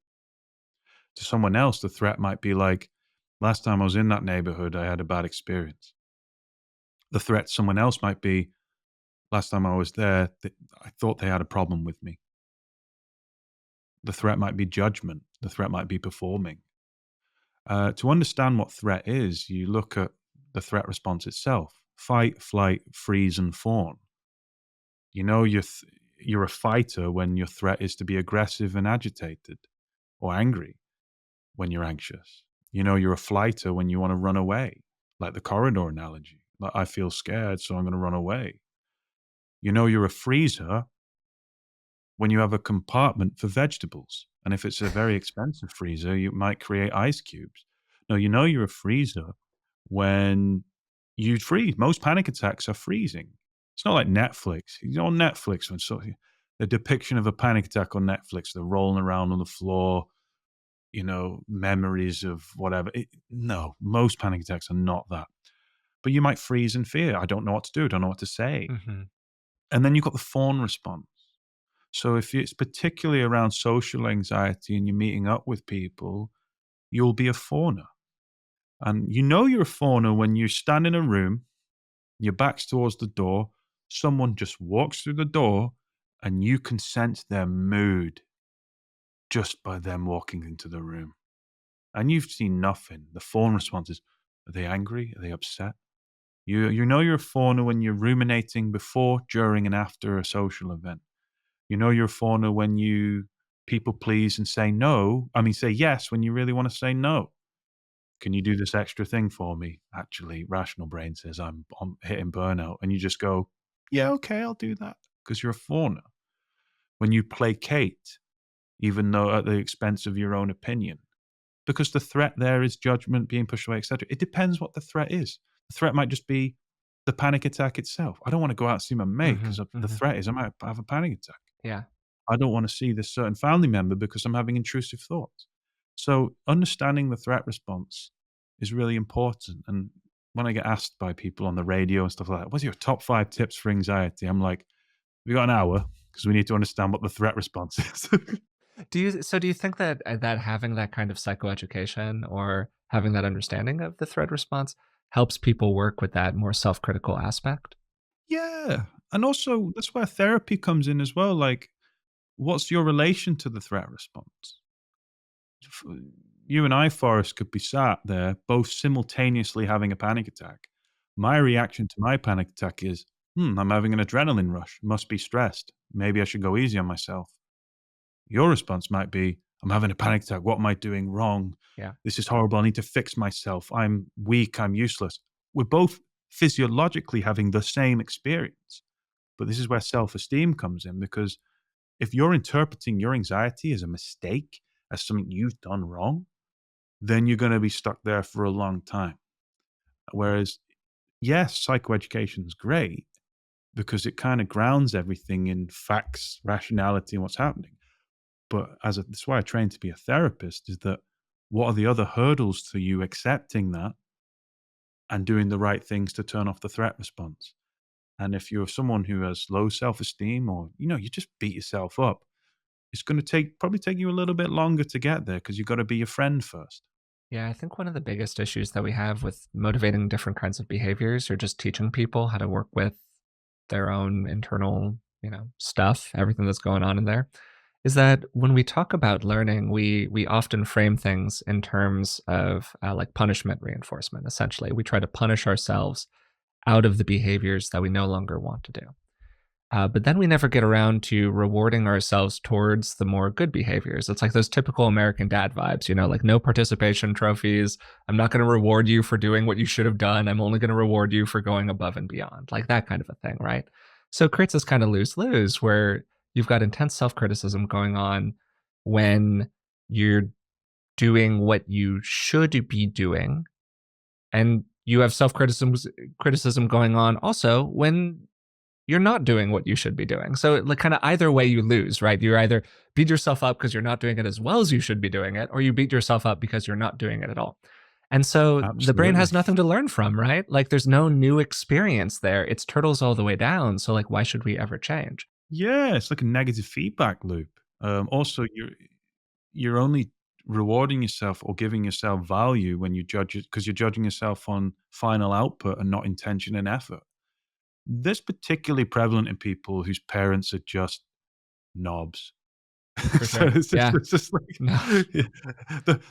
To someone else, the threat might be like, last time I was in that neighborhood, I had a bad experience. The threat to someone else might be, last time I was there, I thought they had a problem with me. The threat might be judgment. The threat might be performing. To understand what threat is, you look at the threat response itself: fight, flight, freeze, and fawn. You know, you're a fighter when your threat is to be aggressive and agitated, or angry when you're anxious. You know, you're a flighter when you want to run away, like the corridor analogy. Like, I feel scared, so I'm going to run away. You know, you're a freezer when you have a compartment for vegetables. And if it's a very expensive freezer, you might create ice cubes. No, you know you're a freezer when you freeze. Most panic attacks are freezing. It's not like Netflix. You know, on Netflix, when the depiction of a panic attack on Netflix, they're rolling around on the floor, memories of whatever. No, most panic attacks are not that. But you might freeze in fear. I don't know what to do. I don't know what to say. Hmm. And then you've got the fawn response. So if it's particularly around social anxiety and you're meeting up with people, you'll be a fawner. And you know you're a fawner when you stand in a room, your back's towards the door, someone just walks through the door, and you can sense their mood just by them walking into the room. And you've seen nothing. The fawn response is, are they angry? Are they upset? You know you're a fawner when you're ruminating before, during, and after a social event. You know you're a fawner when you people please and say no. I mean, say yes when you really want to say no. Can you do this extra thing for me? Actually, rational brain says I'm hitting burnout. And you just go, yeah, okay, I'll do that. Because you're a fawner. When you placate, even though at the expense of your own opinion. Because the threat there is judgment, being pushed away, etc. It depends what the threat is. The threat might just be the panic attack itself. I don't want to go out and see my mate Hmm. because the Hmm. threat is I might have a panic attack. Yeah. I don't want to see this certain family member because I'm having intrusive thoughts. So understanding the threat response is really important. And when I get asked by people on the radio and stuff like that, what's your top 5 tips for anxiety? I'm like, we got an hour because we need to understand what the threat response is. Do you think that that having that kind of psychoeducation or having that understanding of the threat response helps people work with that more self-critical aspect? Yeah. And also, that's where therapy comes in as well. Like, what's your relation to the threat response? F- You and I, Forrest, could be sat there both simultaneously having a panic attack. My reaction to my panic attack is, I'm having an adrenaline rush. Must be stressed. Maybe I should go easy on myself. Your response might be, I'm having a panic attack. What am I doing wrong? Yeah. This is horrible. I need to fix myself. I'm weak. I'm useless. We're both physiologically having the same experience. But this is where self esteem comes in because if you're interpreting your anxiety as a mistake, as something you've done wrong, then you're going to be stuck there for a long time. Whereas, yes, psychoeducation is great because it kind of grounds everything in facts, rationality, and what's happening. But that's why I trained to be a therapist is that what are the other hurdles to you accepting that and doing the right things to turn off the threat response? And if you're someone who has low self-esteem or, you just beat yourself up, it's going to probably take you a little bit longer to get there because you've got to be your friend first. Yeah, I think one of the biggest issues that we have with motivating different kinds of behaviors or just teaching people how to work with their own internal, stuff, everything that's going on in there, is that when we talk about learning, we often frame things in terms of like punishment reinforcement. Essentially, we try to punish ourselves out of the behaviors that we no longer want to do. But then we never get around to rewarding ourselves towards the more good behaviors. It's like those typical American dad vibes, like no participation trophies. I'm not going to reward you for doing what you should have done. I'm only going to reward you for going above and beyond, like that kind of a thing, right? So it creates this kind of lose lose where you've got intense self criticism going on when you're doing what you should be doing. And you have criticism going on also when you're not doing what you should be doing. So like kind of either way you lose, right? You either beat yourself up because you're not doing it as well as you should be doing it, or you beat yourself up because you're not doing it at all. And so the brain Absolutely. has nothing to learn from, right? Like there's no new experience there. It's turtles all the way down. So like why should we ever change? Yeah, it's like a negative feedback loop. Also, you're only rewarding yourself or giving yourself value when you judge it because you're judging yourself on final output and not intention and effort. This particularly prevalent in people whose parents are just knobs. For So sure. Yeah. it's just like No. yeah,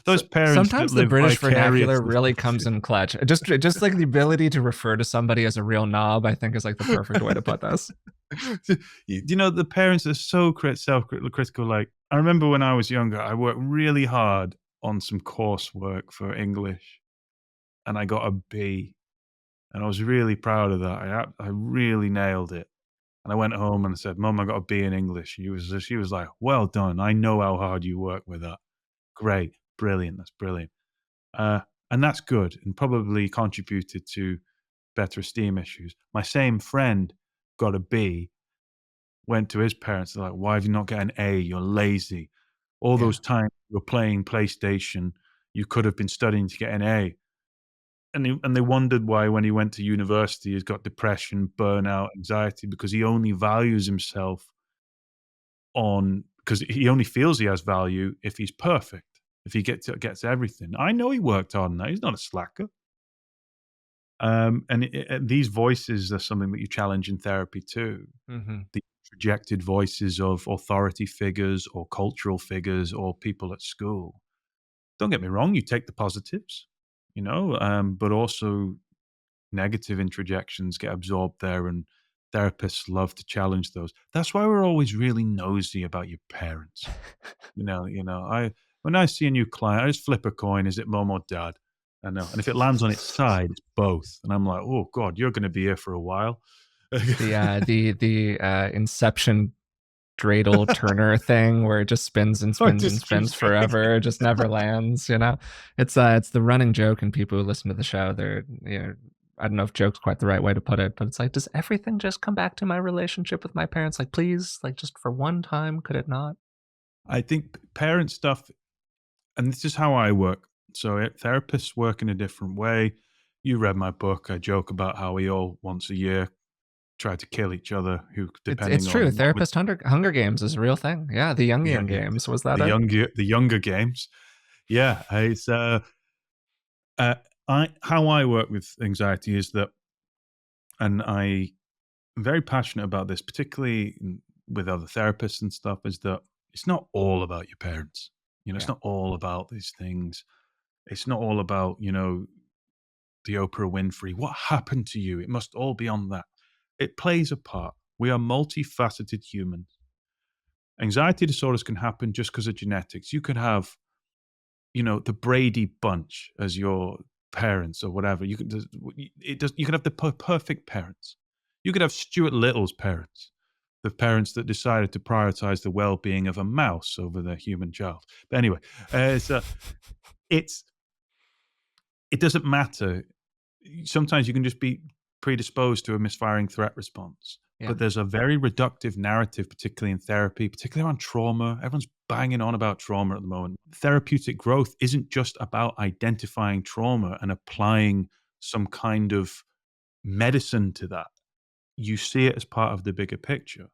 those So, parents that sometimes the live British vernacular vicariously. really comes in clutch. Just like the ability to refer to somebody as a real knob, I think is like the perfect way to put this. The parents are so self-critical. Like, I remember when I was younger, I worked really hard on some coursework for English, and I got a B, and I was really proud of that. I really nailed it. And I went home and I said, "Mum, I got a B in English." She was like, "Well done. I know how hard you work with that. Great, brilliant. That's brilliant." Uh, and that's good, and probably contributed to better esteem issues. My same friend got a B, went to his parents. They're like, "Why have you not got an A? You're lazy. All Yeah. those times you were playing PlayStation, you could have been studying to get an A." And they wondered why when he went to university, he's got depression, burnout, anxiety, because he only values himself on because he only feels he has value if he's perfect, if he gets everything. I know he worked hard on that. He's not a slacker. And these voices are something that you challenge in therapy too. Hmm. The projected voices of authority figures or cultural figures or people at school. Don't get me wrong, you take the positives, but also negative introjections get absorbed there, and therapists love to challenge those. That's why we're always really nosy about your parents. I when I see a new client, I just flip a coin. Is it mom or dad? I know. And if it lands on its side, it's both. And I'm like, oh God, you're gonna be here for a while. The Inception dreidel Turner thing where it just spins and Or spins and just keeps spins going. forever, just never lands. It's the running joke, and people who listen to the show, they're I don't know if joke's quite the right way to put it, but it's like, does everything just come back to my relationship with my parents? Like, please, like just for one time, could it not? I think parent stuff, and this is how I work. So therapists work in a different way. You read my book. I joke about how we all once a year try to kill each other, who It's depending on true. what Therapist Hunger Games is a real thing. Yeah, the yeah, Jungian yeah, games. Was that the it? younger games. Yeah, it's uh, I how I work with anxiety is that, and I'm very passionate about this, particularly with other therapists and stuff, is that it's not all about your parents. It's Yeah. not all about these things. It's not all about the Oprah Winfrey. What happened to you? It must all be on that. It plays a part. We are multifaceted humans. Anxiety disorders can happen just because of genetics. You could have the Brady Bunch as your parents or whatever. You could have the perfect parents. You could have Stuart Little's parents, the parents that decided to prioritize the well-being of a mouse over the human child. But anyway, so it's it doesn't matter. Sometimes you can just be predisposed to a misfiring threat response. Yeah. But there's a very reductive narrative, particularly in therapy, particularly around trauma. Everyone's banging on about trauma at the moment. Therapeutic growth isn't just about identifying trauma and applying some kind of medicine to that. You see it as part of the bigger picture.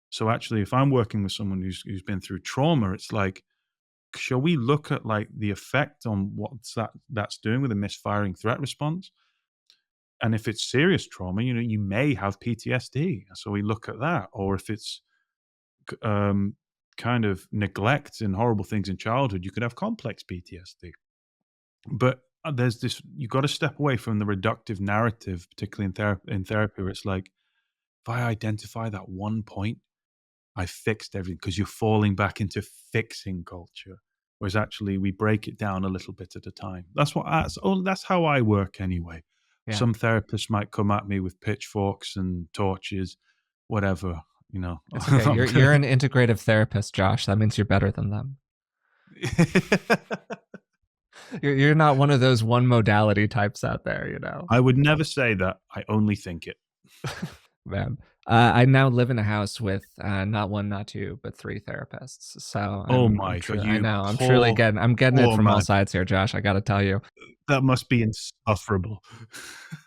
So actually, if I'm working with someone who's been through trauma, it's like, shall we look at like the effect on that's doing with a misfiring threat response? And if it's serious trauma, you may have PTSD. So we look at that. Or if it's kind of neglect and horrible things in childhood, you could have complex PTSD. But there's this, you've got to step away from the reductive narrative, particularly in therapy, where it's like, if I identify that one point, I fixed everything, because you're falling back into fixing culture. Whereas actually we break it down a little bit at a time. That's how I work anyway. Yeah. Some therapists might come at me with pitchforks and torches, whatever, It's okay. I'm You're gonna an integrative therapist, Josh. That means you're better than them. You're not one of those one modality types out there, you know. I would never say that. I only think it. Man. I now live in a house with not one, not two, but three therapists. So Oh I'm my true. God, I you know. I'm truly poor, getting it poor from all man. sides here, Josh. I got to tell you. That must be insufferable.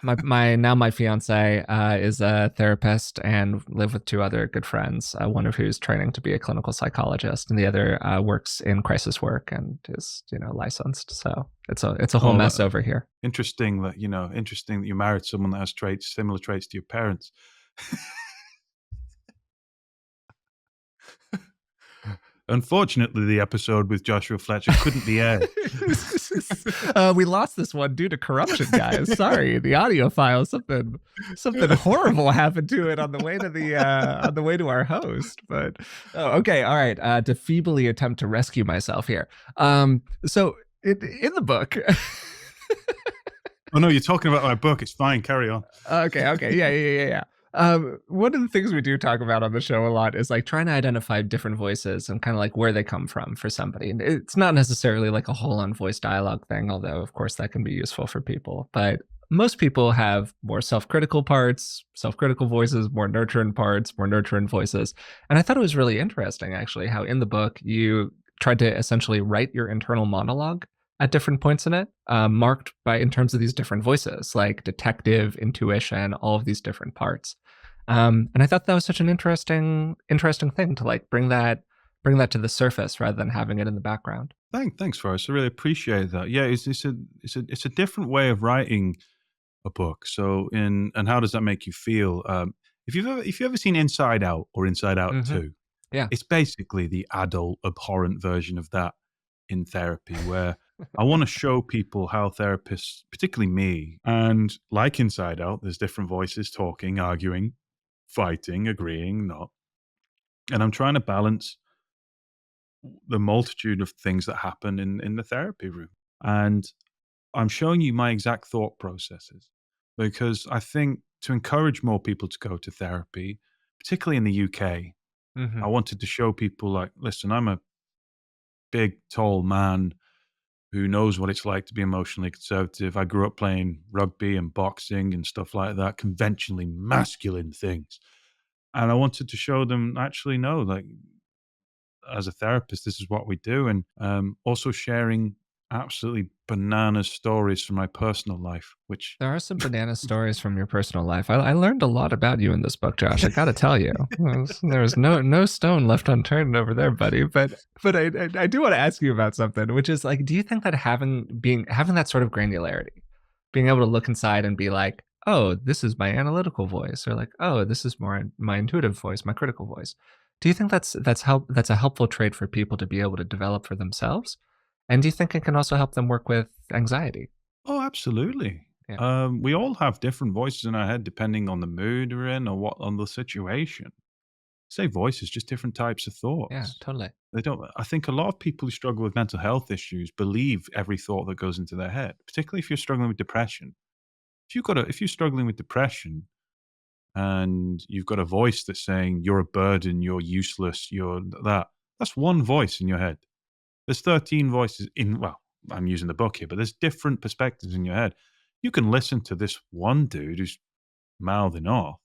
My fiance is a therapist and live with two other good friends. One of who's training to be a clinical psychologist, and the other works in crisis work and is licensed. So it's a whole Oh, mess over here. interesting that you married someone that has similar traits to your parents. Unfortunately, the episode with Joshua Fletcher couldn't be aired. We lost this one due to corruption, guys. Sorry, the audio file, something horrible happened to it on the way to our host. But okay, all right. To feebly attempt to rescue myself here. So in the book. Oh no, you're talking about my book. It's fine. Carry on. Okay, yeah. One of the things we do talk about on the show a lot is like trying to identify different voices and kind of like where they come from for somebody. And it's not necessarily like a whole on voice dialogue thing, although of course that can be useful for people. But most people have more self-critical parts, self-critical voices, more nurturing parts, more nurturing voices. And I thought it was really interesting actually how in the book you tried to essentially write your internal monologue at different points in it, marked by in terms of these different voices, like detective, intuition, all of these different parts. And I thought that was such an interesting thing to like bring that to the surface rather than having it in the background. Thanks, Forrest. I really appreciate that. Yeah, it's a different way of writing a book. So, and how does that make you feel? If you've ever seen Inside Out or Inside Out Mm-hmm. 2, Yeah. it's basically the adult abhorrent version of that in therapy, where I want to show people how therapists, particularly me, and like Inside Out, there's different voices talking, arguing, fighting, agreeing, not. And I'm trying to balance the multitude of things that happen in the therapy room. And I'm showing you my exact thought processes, because I think to encourage more people to go to therapy, particularly in the UK, Mm-hmm. I wanted to show people like, listen, I'm a big, tall man. who knows what it's like to be emotionally conservative. I grew up playing rugby and boxing and stuff like that, conventionally masculine things. And I wanted to show them actually no, like as a therapist, this is what we do. And also sharing absolutely bananas stories from my personal life, which There are some banana stories from your personal life. I learned a lot about you in this book, Josh. I got to tell you, there was no stone left unturned over there, buddy. But I do want to ask you about something, which is like, do you think that having that sort of granularity, being able to look inside and be like, oh, this is my analytical voice, or like, oh, this is more my intuitive voice, my critical voice. Do you think that's a helpful trait for people to be able to develop for themselves? And do you think it can also help them work with anxiety? oh, absolutely. Yeah. We all have different voices in our head depending on the mood we're in or what on the situation. Say voices, just different types of Yeah, thoughts. totally. They don't. I think a lot of people who struggle with mental health issues believe every thought that goes into their head, particularly if you're struggling with depression. If you're struggling with depression and you've got a voice that's saying you're a burden, you're useless, that's one voice in your head. There's 13 voices in, well, I'm using the book here, but there's different perspectives in your head. You can listen to this one dude who's mouthing off,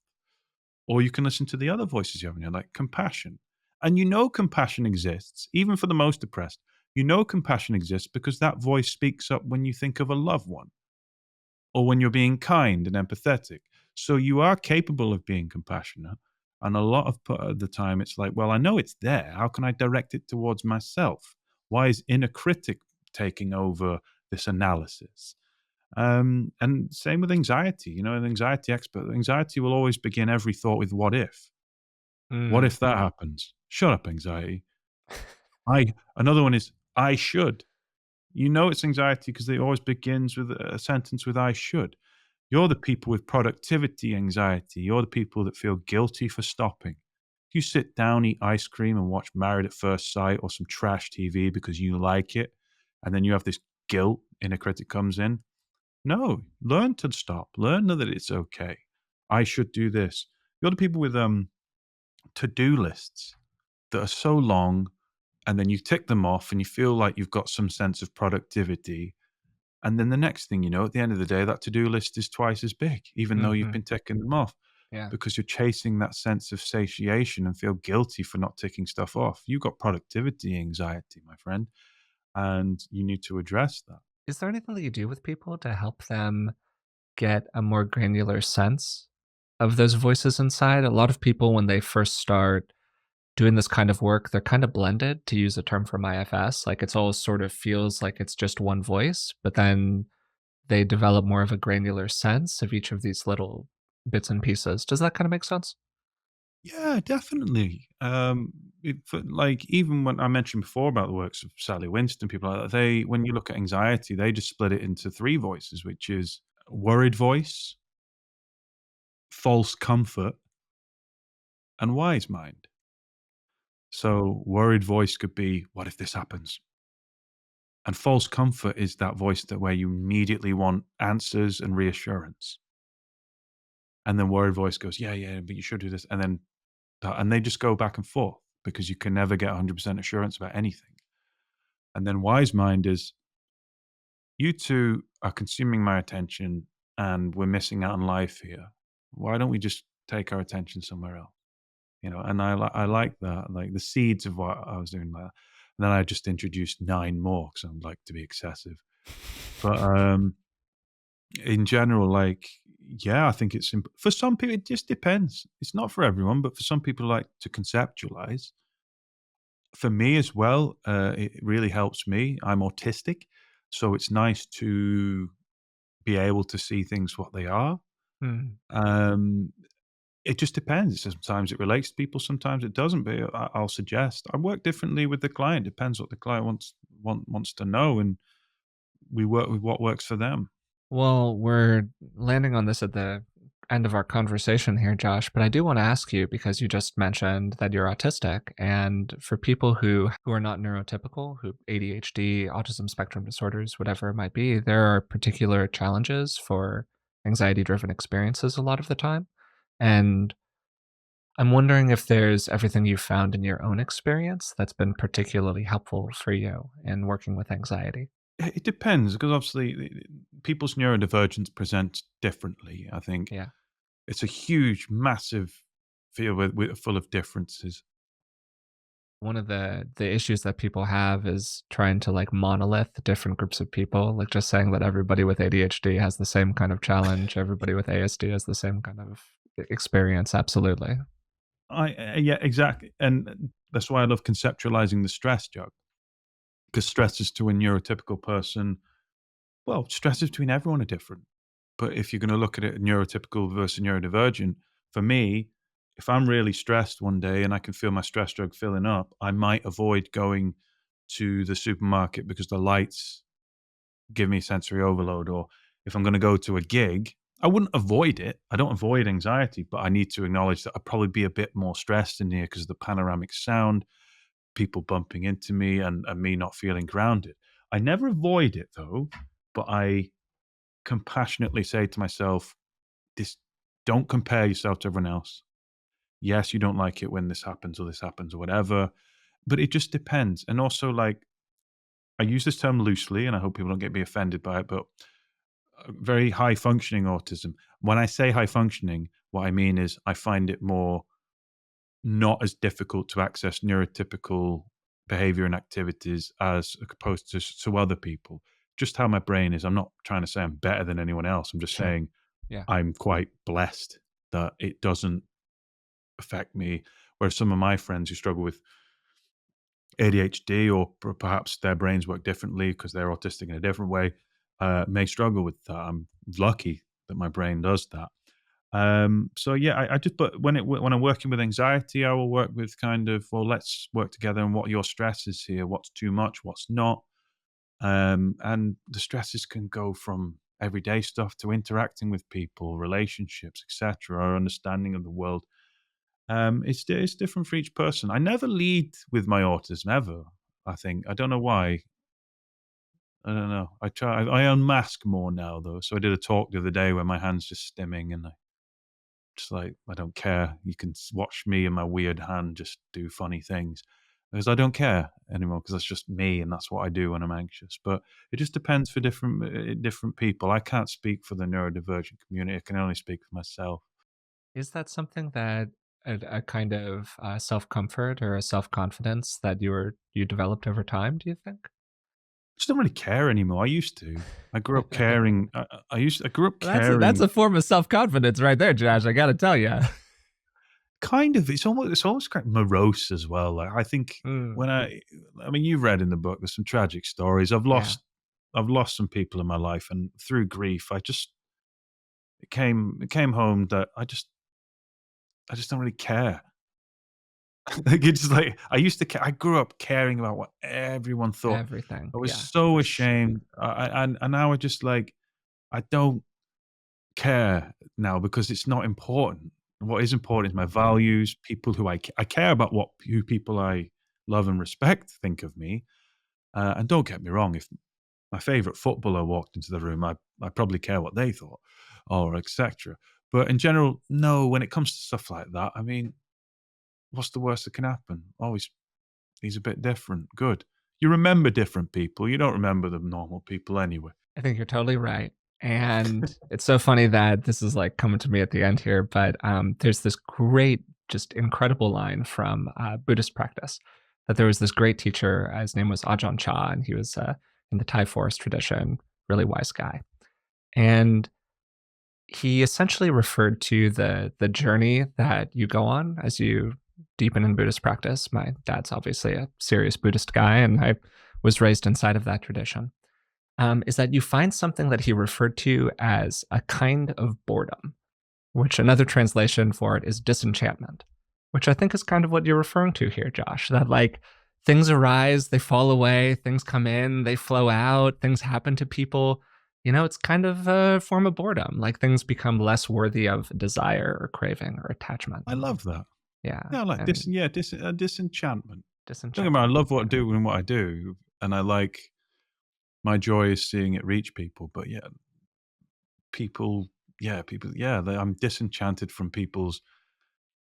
or you can listen to the other voices you have in your head, like compassion. And you know compassion exists, even for the most depressed. You know compassion exists because that voice speaks up when you think of a loved one or when you're being kind and empathetic. So you are capable of being compassionate. And a lot of the time, it's like, well, I know it's there. How can I direct it towards myself? Why is inner critic taking over this analysis? And same with anxiety. You know, an anxiety expert, anxiety will always begin every thought with what if? What Mm. if that happens? Shut up, anxiety. Another one is I should. You know it's anxiety because it always begins with a sentence with I should. You're the people with productivity anxiety. You're the people that feel guilty for stopping. You sit down, eat ice cream, and watch Married at First Sight or some trash TV because you like it, and then you have this guilt, inner critic comes in. No, learn to stop. Learn that it's okay. I should do this. You're the people with to-do lists that are so long, and then you tick them off and you feel like you've got some sense of productivity. And then the next thing you know, at the end of the day, that to-do list is twice as big, even though you've Mhm. been ticking them off Yeah. because you're chasing that sense of satiation and feel guilty for not ticking stuff off. You've got productivity anxiety, my friend, and you need to address that. Is there anything that you do with people to help them get a more granular sense of those voices inside? A lot of people, when they first start doing this kind of work, they're kind of blended, to use a term from IFS. Like it's all sort of feels like it's just one voice, but then they develop more of a granular sense of each of these little bits and pieces. Does that kind of make sense? Yeah, definitely. Like even when I mentioned before about the works of Sally Winston, people like that, when you look at anxiety, they just split it into three voices, which is worried voice, false comfort, and wise mind. So worried voice could be, what if this happens? And false comfort is that voice that where you immediately want answers and reassurance. And then worried voice goes, yeah, yeah, but you should do this. And then and they just go back and forth because you can never get 100% assurance about anything. And then wise mind is, you two are consuming my attention and we're missing out on life here. Why don't we just take our attention somewhere else? You know, and I like that, like the seeds of what I was doing there. And then I just introduced nine more because I like to be excessive. But in general, like, yeah, I think it's for some people. It just depends. It's not for everyone, but for some people, like to conceptualize. For me as well, it really helps me. I'm autistic, so it's nice to be able to see things what they are. Mm. Um, it just depends. Sometimes it relates to people, sometimes it doesn't. But I'll suggest I work differently with the client. Depends what the client wants to know, and we work with what works for them. Well, we're landing on this at the end of our conversation here, Josh, but I do want to ask you because you just mentioned that you're autistic, and for people who are not neurotypical, who ADHD, autism spectrum disorders, whatever it might be, there are particular challenges for anxiety-driven experiences a lot of the time. And I'm wondering if there's everything you've found in your own experience that's been particularly helpful for you in working with anxiety. It depends because obviously people's neurodivergence presents differently. I think Yeah. it's a huge, massive field full of differences. One of the issues that people have is trying to like monolith different groups of people, like just saying that everybody with ADHD has the same kind of challenge, everybody with ASD has the same kind of experience. Absolutely. Yeah, exactly, and that's why I love conceptualizing the stress joke because stresses to a neurotypical person, well, stresses between everyone are different. But if you're going to look at it neurotypical versus neurodivergent, for me, if I'm really stressed one day and I can feel my stress drug filling up, I might avoid going to the supermarket because the lights give me sensory overload. Or if I'm going to go to a gig, I wouldn't avoid it. I don't avoid anxiety, but I need to acknowledge that I'd probably be a bit more stressed in here because of the panoramic sound, people bumping into me, and me not feeling grounded. I never avoid it though, but I compassionately say to myself, this don't compare yourself to everyone else. Yes, you don't like it when this happens or whatever, but it just depends. And also, like, I use this term loosely, and I hope people don't get me offended by it, but very high functioning autism. When I say high functioning, what I mean is I find it more not as difficult to access neurotypical behavior and activities as opposed to other people. Just how my brain is. I'm not trying to say I'm better than anyone else. I'm just Sure. saying Yeah. I'm quite blessed that it doesn't affect me. Whereas some of my friends who struggle with ADHD or perhaps their brains work differently because they're autistic in a different way, may struggle with that. I'm lucky that my brain does that. So yeah, I just but when I'm working with anxiety, I will work with kind of, well, let's work together on what your stress is here, what's too much, what's not. And the stresses can go from everyday stuff to interacting with people, relationships, etc., our understanding of the world. It's different for each person. I never lead with my autism ever. I think I don't know why. I don't know. I unmask more now though. So I did a talk the other day where my hand's just stimming, and I just like I don't care. You can watch me and my weird hand just do funny things because I don't care anymore because that's just me and that's what I do when I'm anxious. But it just depends for different people. I can't speak for the neurodivergent community. I can only speak for myself. Is that something that a kind of self comfort or a self confidence that you developed over time? Do you think? Just don't really care anymore. I used to. I grew up caring. I grew up That's caring. a form of self confidence right there, Josh. I got to tell you. Kind of. It's almost kind of morose as well. Like I think Mm, when I mean, you've read in the book. There's some tragic stories. yeah, I've lost some people in my life, and through grief, it came home that I just don't really care. Like it's just like I used to. I grew up caring about what everyone thought. everything. I was Yeah, so for sure. ashamed, and now I just like I don't care now because it's not important. What is important is my values, people who I care about what who people I love and respect think of me. And don't get me wrong, if my favorite footballer walked into the room, I probably care what they thought or etc. But in general, no, when it comes to stuff like that, I mean, what's the worst that can happen? Always he's a bit different. Good. You remember different people. You don't remember the normal people anyway. I think you're totally right. And it's so funny that this is like coming to me at the end here, but there's this great, just incredible line from Buddhist practice that there was this great teacher. His name was Ajahn Chah, and he was in the Thai forest tradition, really wise guy. And he essentially referred to the journey that you go on as you deepen in Buddhist practice. My dad's obviously a serious Buddhist guy, and I was raised inside of that tradition. Is that you find something that he referred to as a kind of boredom, which another translation for it is disenchantment, which I think is kind of what you're referring to here, Josh. That like things arise, they fall away, things come in, they flow out, things happen to people. You know, it's kind of a form of boredom. Like things become less worthy of desire or craving or attachment. I love that. Yeah. Yeah, I like And disenchantment. Don't get me wrong, I disenchantment. love what I Yeah. do and what I do, and I like my joy is seeing it reach people. But I'm disenchanted from people's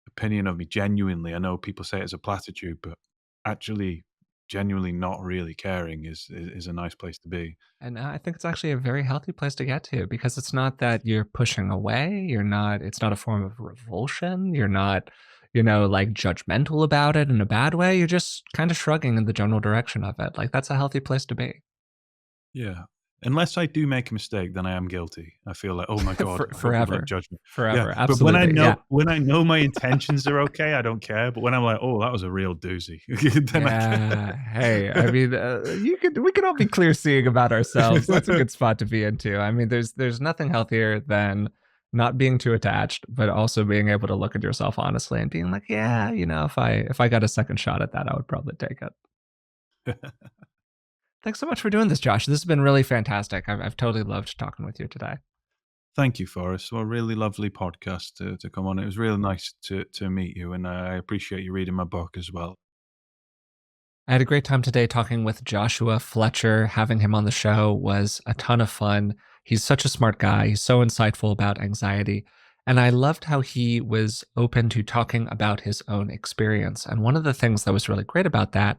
opinion of me. Genuinely, I know people say it as a platitude, but actually, genuinely not really caring is a nice place to be. And I think it's actually a very healthy place to get to because it's not that you're pushing away. It's not a form of revulsion. You're not, like judgmental about it in a bad way. You're just kind of shrugging in the general direction of it. Like that's a healthy place to be. Yeah. Unless I do make a mistake, then I am guilty. I feel like, "Oh my god, I hope people don't Forever. judge me." Yeah, Forever. but when I Absolutely. Yeah. know when I know my intentions are okay, I don't care, but when I'm like, "Oh, that was a real doozy," then I Yeah. care. Hey, I mean, we can all be clear seeing about ourselves. That's a good spot to be into. I mean, there's nothing healthier than not being too attached, but also being able to look at yourself honestly and being like, yeah, if I got a second shot at that, I would probably take it. Thanks so much for doing this, Josh. This has been really fantastic. I've totally loved talking with you today. Thank you, Forrest. Well, a really lovely podcast to come on. It was really nice to meet you, and I appreciate you reading my book as well. I had a great time today talking with Joshua Fletcher. Having him on the show was a ton of fun. He's such a smart guy. He's so insightful about anxiety. And I loved how he was open to talking about his own experience. And one of the things that was really great about that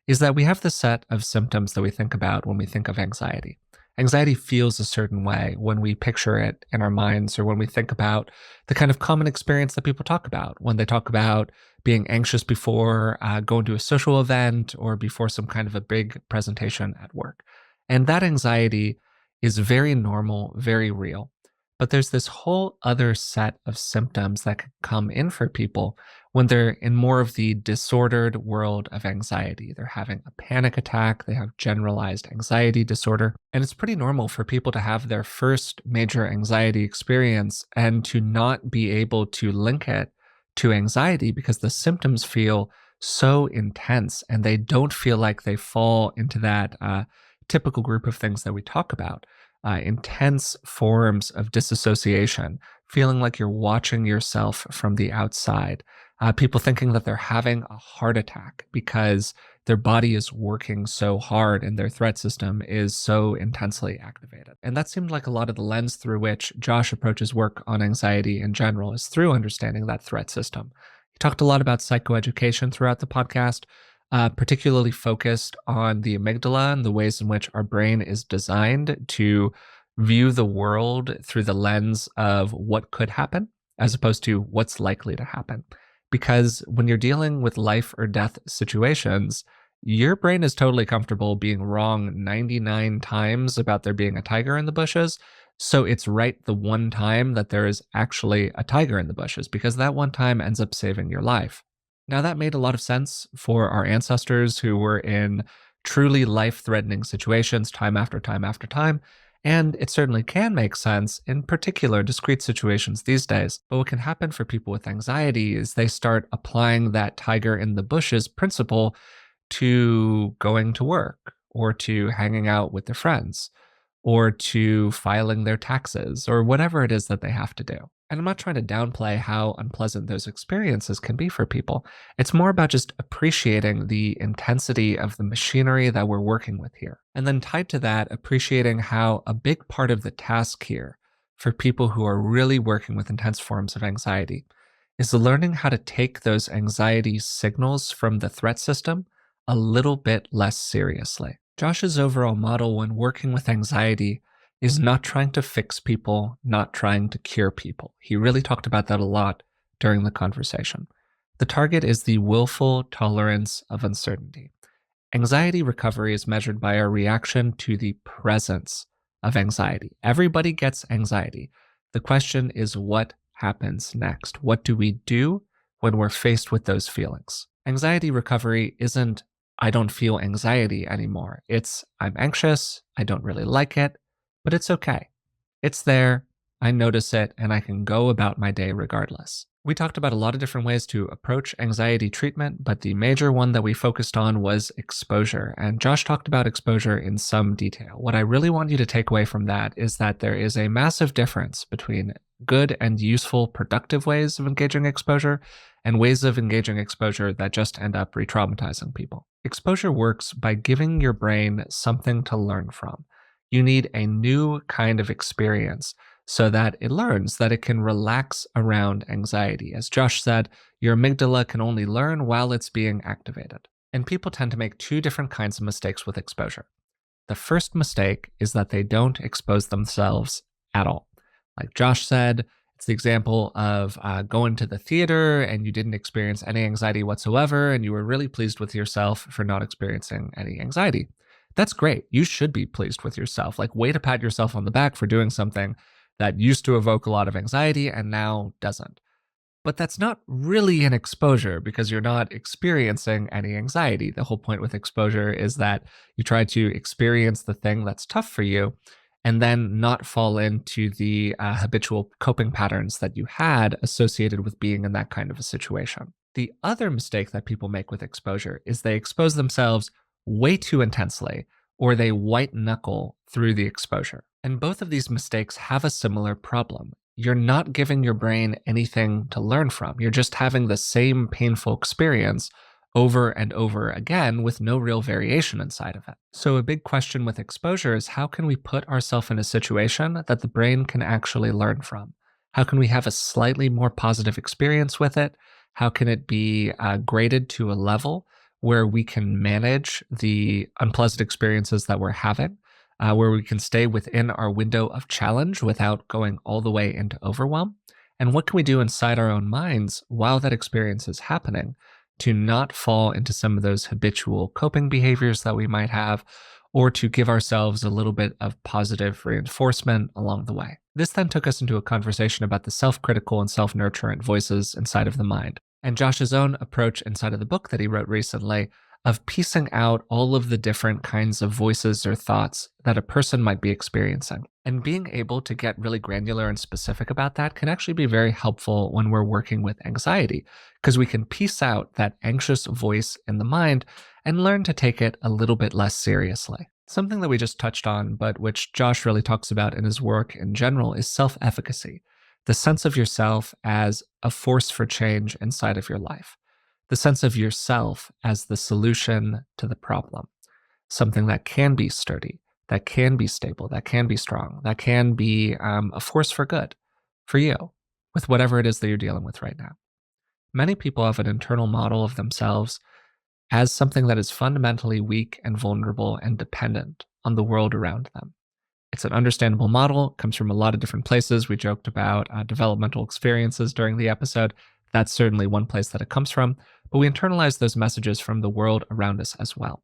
is that we have the set of symptoms that we think about when we think of anxiety. Anxiety feels a certain way when we picture it in our minds or when we think about the kind of common experience that people talk about when they talk about being anxious before going to a social event or before some kind of a big presentation at work. And that anxiety is very normal, very real. But there's this whole other set of symptoms that can come in for people when they're in more of the disordered world of anxiety. They're having a panic attack, they have generalized anxiety disorder. And it's pretty normal for people to have their first major anxiety experience and to not be able to link it to anxiety because the symptoms feel so intense and they don't feel like they fall into that typical group of things that we talk about. Intense forms of disassociation, feeling like you're watching yourself from the outside. People thinking that they're having a heart attack because their body is working so hard and their threat system is so intensely activated. And that seemed like a lot of the lens through which Josh approaches work on anxiety in general is through understanding that threat system. He talked a lot about psychoeducation throughout the podcast, particularly focused on the amygdala and the ways in which our brain is designed to view the world through the lens of what could happen as opposed to what's likely to happen. Because when you're dealing with life or death situations, your brain is totally comfortable being wrong 99 times about there being a tiger in the bushes. So it's right the one time that there is actually a tiger in the bushes because that one time ends up saving your life. Now, that made a lot of sense for our ancestors who were in truly life threatening situations time after time after time. And it certainly can make sense in particular discrete situations these days. But what can happen for people with anxiety is they start applying that tiger in the bushes principle to going to work or to hanging out with their friends or to filing their taxes or whatever it is that they have to do. And I'm not trying to downplay how unpleasant those experiences can be for people. It's more about just appreciating the intensity of the machinery that we're working with here. And then tied to that, appreciating how a big part of the task here for people who are really working with intense forms of anxiety is learning how to take those anxiety signals from the threat system a little bit less seriously. Josh's overall model when working with anxiety is not trying to fix people, not trying to cure people. He really talked about that a lot during the conversation. The target is the willful tolerance of uncertainty. Anxiety recovery is measured by our reaction to the presence of anxiety. Everybody gets anxiety. The question is what happens next? What do we do when we're faced with those feelings? Anxiety recovery isn't I don't feel anxiety anymore. It's I'm anxious, I don't really like it, but it's okay. It's there, I notice it, and I can go about my day regardless. We talked about a lot of different ways to approach anxiety treatment, but the major one that we focused on was exposure. And Josh talked about exposure in some detail. What I really want you to take away from that is that there is a massive difference between good and useful, productive ways of engaging exposure and ways of engaging exposure that just end up re traumatizing people. Exposure works by giving your brain something to learn from. You need a new kind of experience so that it learns that it can relax around anxiety. As Josh said, your amygdala can only learn while it's being activated. And people tend to make two different kinds of mistakes with exposure. The first mistake is that they don't expose themselves at all. Like Josh said, it's the example of going to the theater and you didn't experience any anxiety whatsoever, and you were really pleased with yourself for not experiencing any anxiety. That's great. You should be pleased with yourself. Like, way to pat yourself on the back for doing something that used to evoke a lot of anxiety and now doesn't. But that's not really an exposure because you're not experiencing any anxiety. The whole point with exposure is that you try to experience the thing that's tough for you and then not fall into the habitual coping patterns that you had associated with being in that kind of a situation. The other mistake that people make with exposure is they expose themselves way too intensely, or they white knuckle through the exposure. And both of these mistakes have a similar problem. You're not giving your brain anything to learn from. You're just having the same painful experience over and over again with no real variation inside of it. So a big question with exposure is, how can we put ourselves in a situation that the brain can actually learn from? How can we have a slightly more positive experience with it? How can it be graded to a level where we can manage the unpleasant experiences that we're having? Where we can stay within our window of challenge without going all the way into overwhelm? And what can we do inside our own minds while that experience is happening to not fall into some of those habitual coping behaviors that we might have, or to give ourselves a little bit of positive reinforcement along the way? This then took us into a conversation about the self-critical and self-nurturant voices inside of the mind, and Josh's own approach inside of the book that he wrote recently of piecing out all of the different kinds of voices or thoughts that a person might be experiencing. And being able to get really granular and specific about that can actually be very helpful when we're working with anxiety, because we can piece out that anxious voice in the mind and learn to take it a little bit less seriously. Something that we just touched on, but which Josh really talks about in his work in general, is self-efficacy, the sense of yourself as a force for change inside of your life. The sense of yourself as the solution to the problem, something that can be sturdy, that can be stable, that can be strong, that can be a force for good for you with whatever it is that you're dealing with right now. Many people have an internal model of themselves as something that is fundamentally weak and vulnerable and dependent on the world around them. It's an understandable model, comes from a lot of different places. We joked about developmental experiences during the episode. That's certainly one place that it comes from, but we internalize those messages from the world around us as well.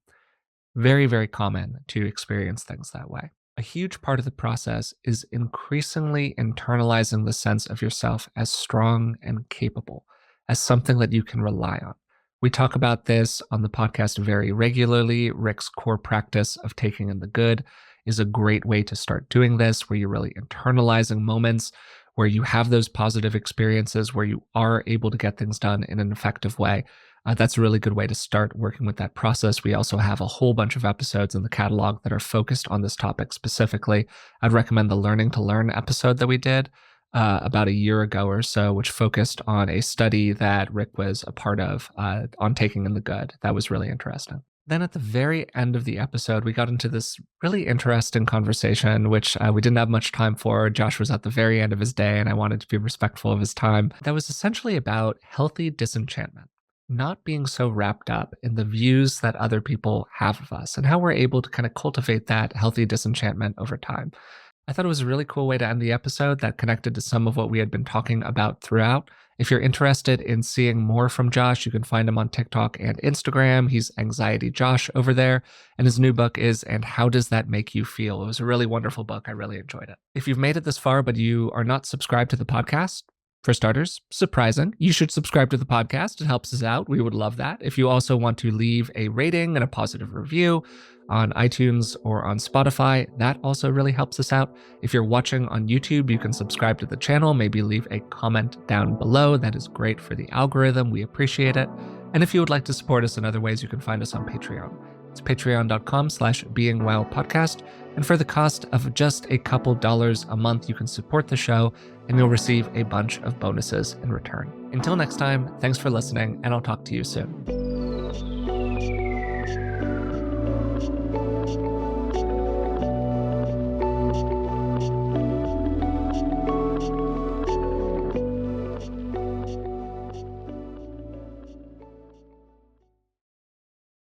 Very, very common to experience things that way. A huge part of the process is increasingly internalizing the sense of yourself as strong and capable, as something that you can rely on. We talk about this on the podcast very regularly. Rick's core practice of taking in the good is a great way to start doing this, where you're really internalizing moments where you have those positive experiences, where you are able to get things done in an effective way. That's a really good way to start working with that process. We also have a whole bunch of episodes in the catalog that are focused on this topic specifically. I'd recommend the Learning to Learn episode that we did about a year ago or so, which focused on a study that Rick was a part of on taking in the good. That was really interesting. Then at the very end of the episode, we got into this really interesting conversation, which we didn't have much time for. Josh was at the very end of his day, and I wanted to be respectful of his time. That was essentially about healthy disenchantment, not being so wrapped up in the views that other people have of us, and how we're able to kind of cultivate that healthy disenchantment over time. I thought it was a really cool way to end the episode that connected to some of what we had been talking about throughout. If you're interested in seeing more from Josh, you can find him on TikTok and Instagram. He's Anxiety Josh over there. And his new book is And How Does That Make You Feel? It was a really wonderful book. I really enjoyed it. If you've made it this far, but you are not subscribed to the podcast, for starters, surprising, you should subscribe to the podcast. It helps us out. We would love that. If you also want to leave a rating and a positive review on iTunes or on Spotify, that also really helps us out. If you're watching on YouTube, you can subscribe to the channel, maybe leave a comment down below. That is great for the algorithm. We appreciate it. And if you would like to support us in other ways, you can find us on Patreon. It's patreon.com/beingwellpodcast. And for the cost of just a couple dollars a month, you can support the show and you'll receive a bunch of bonuses in return. Until next time, thanks for listening, and I'll talk to you soon.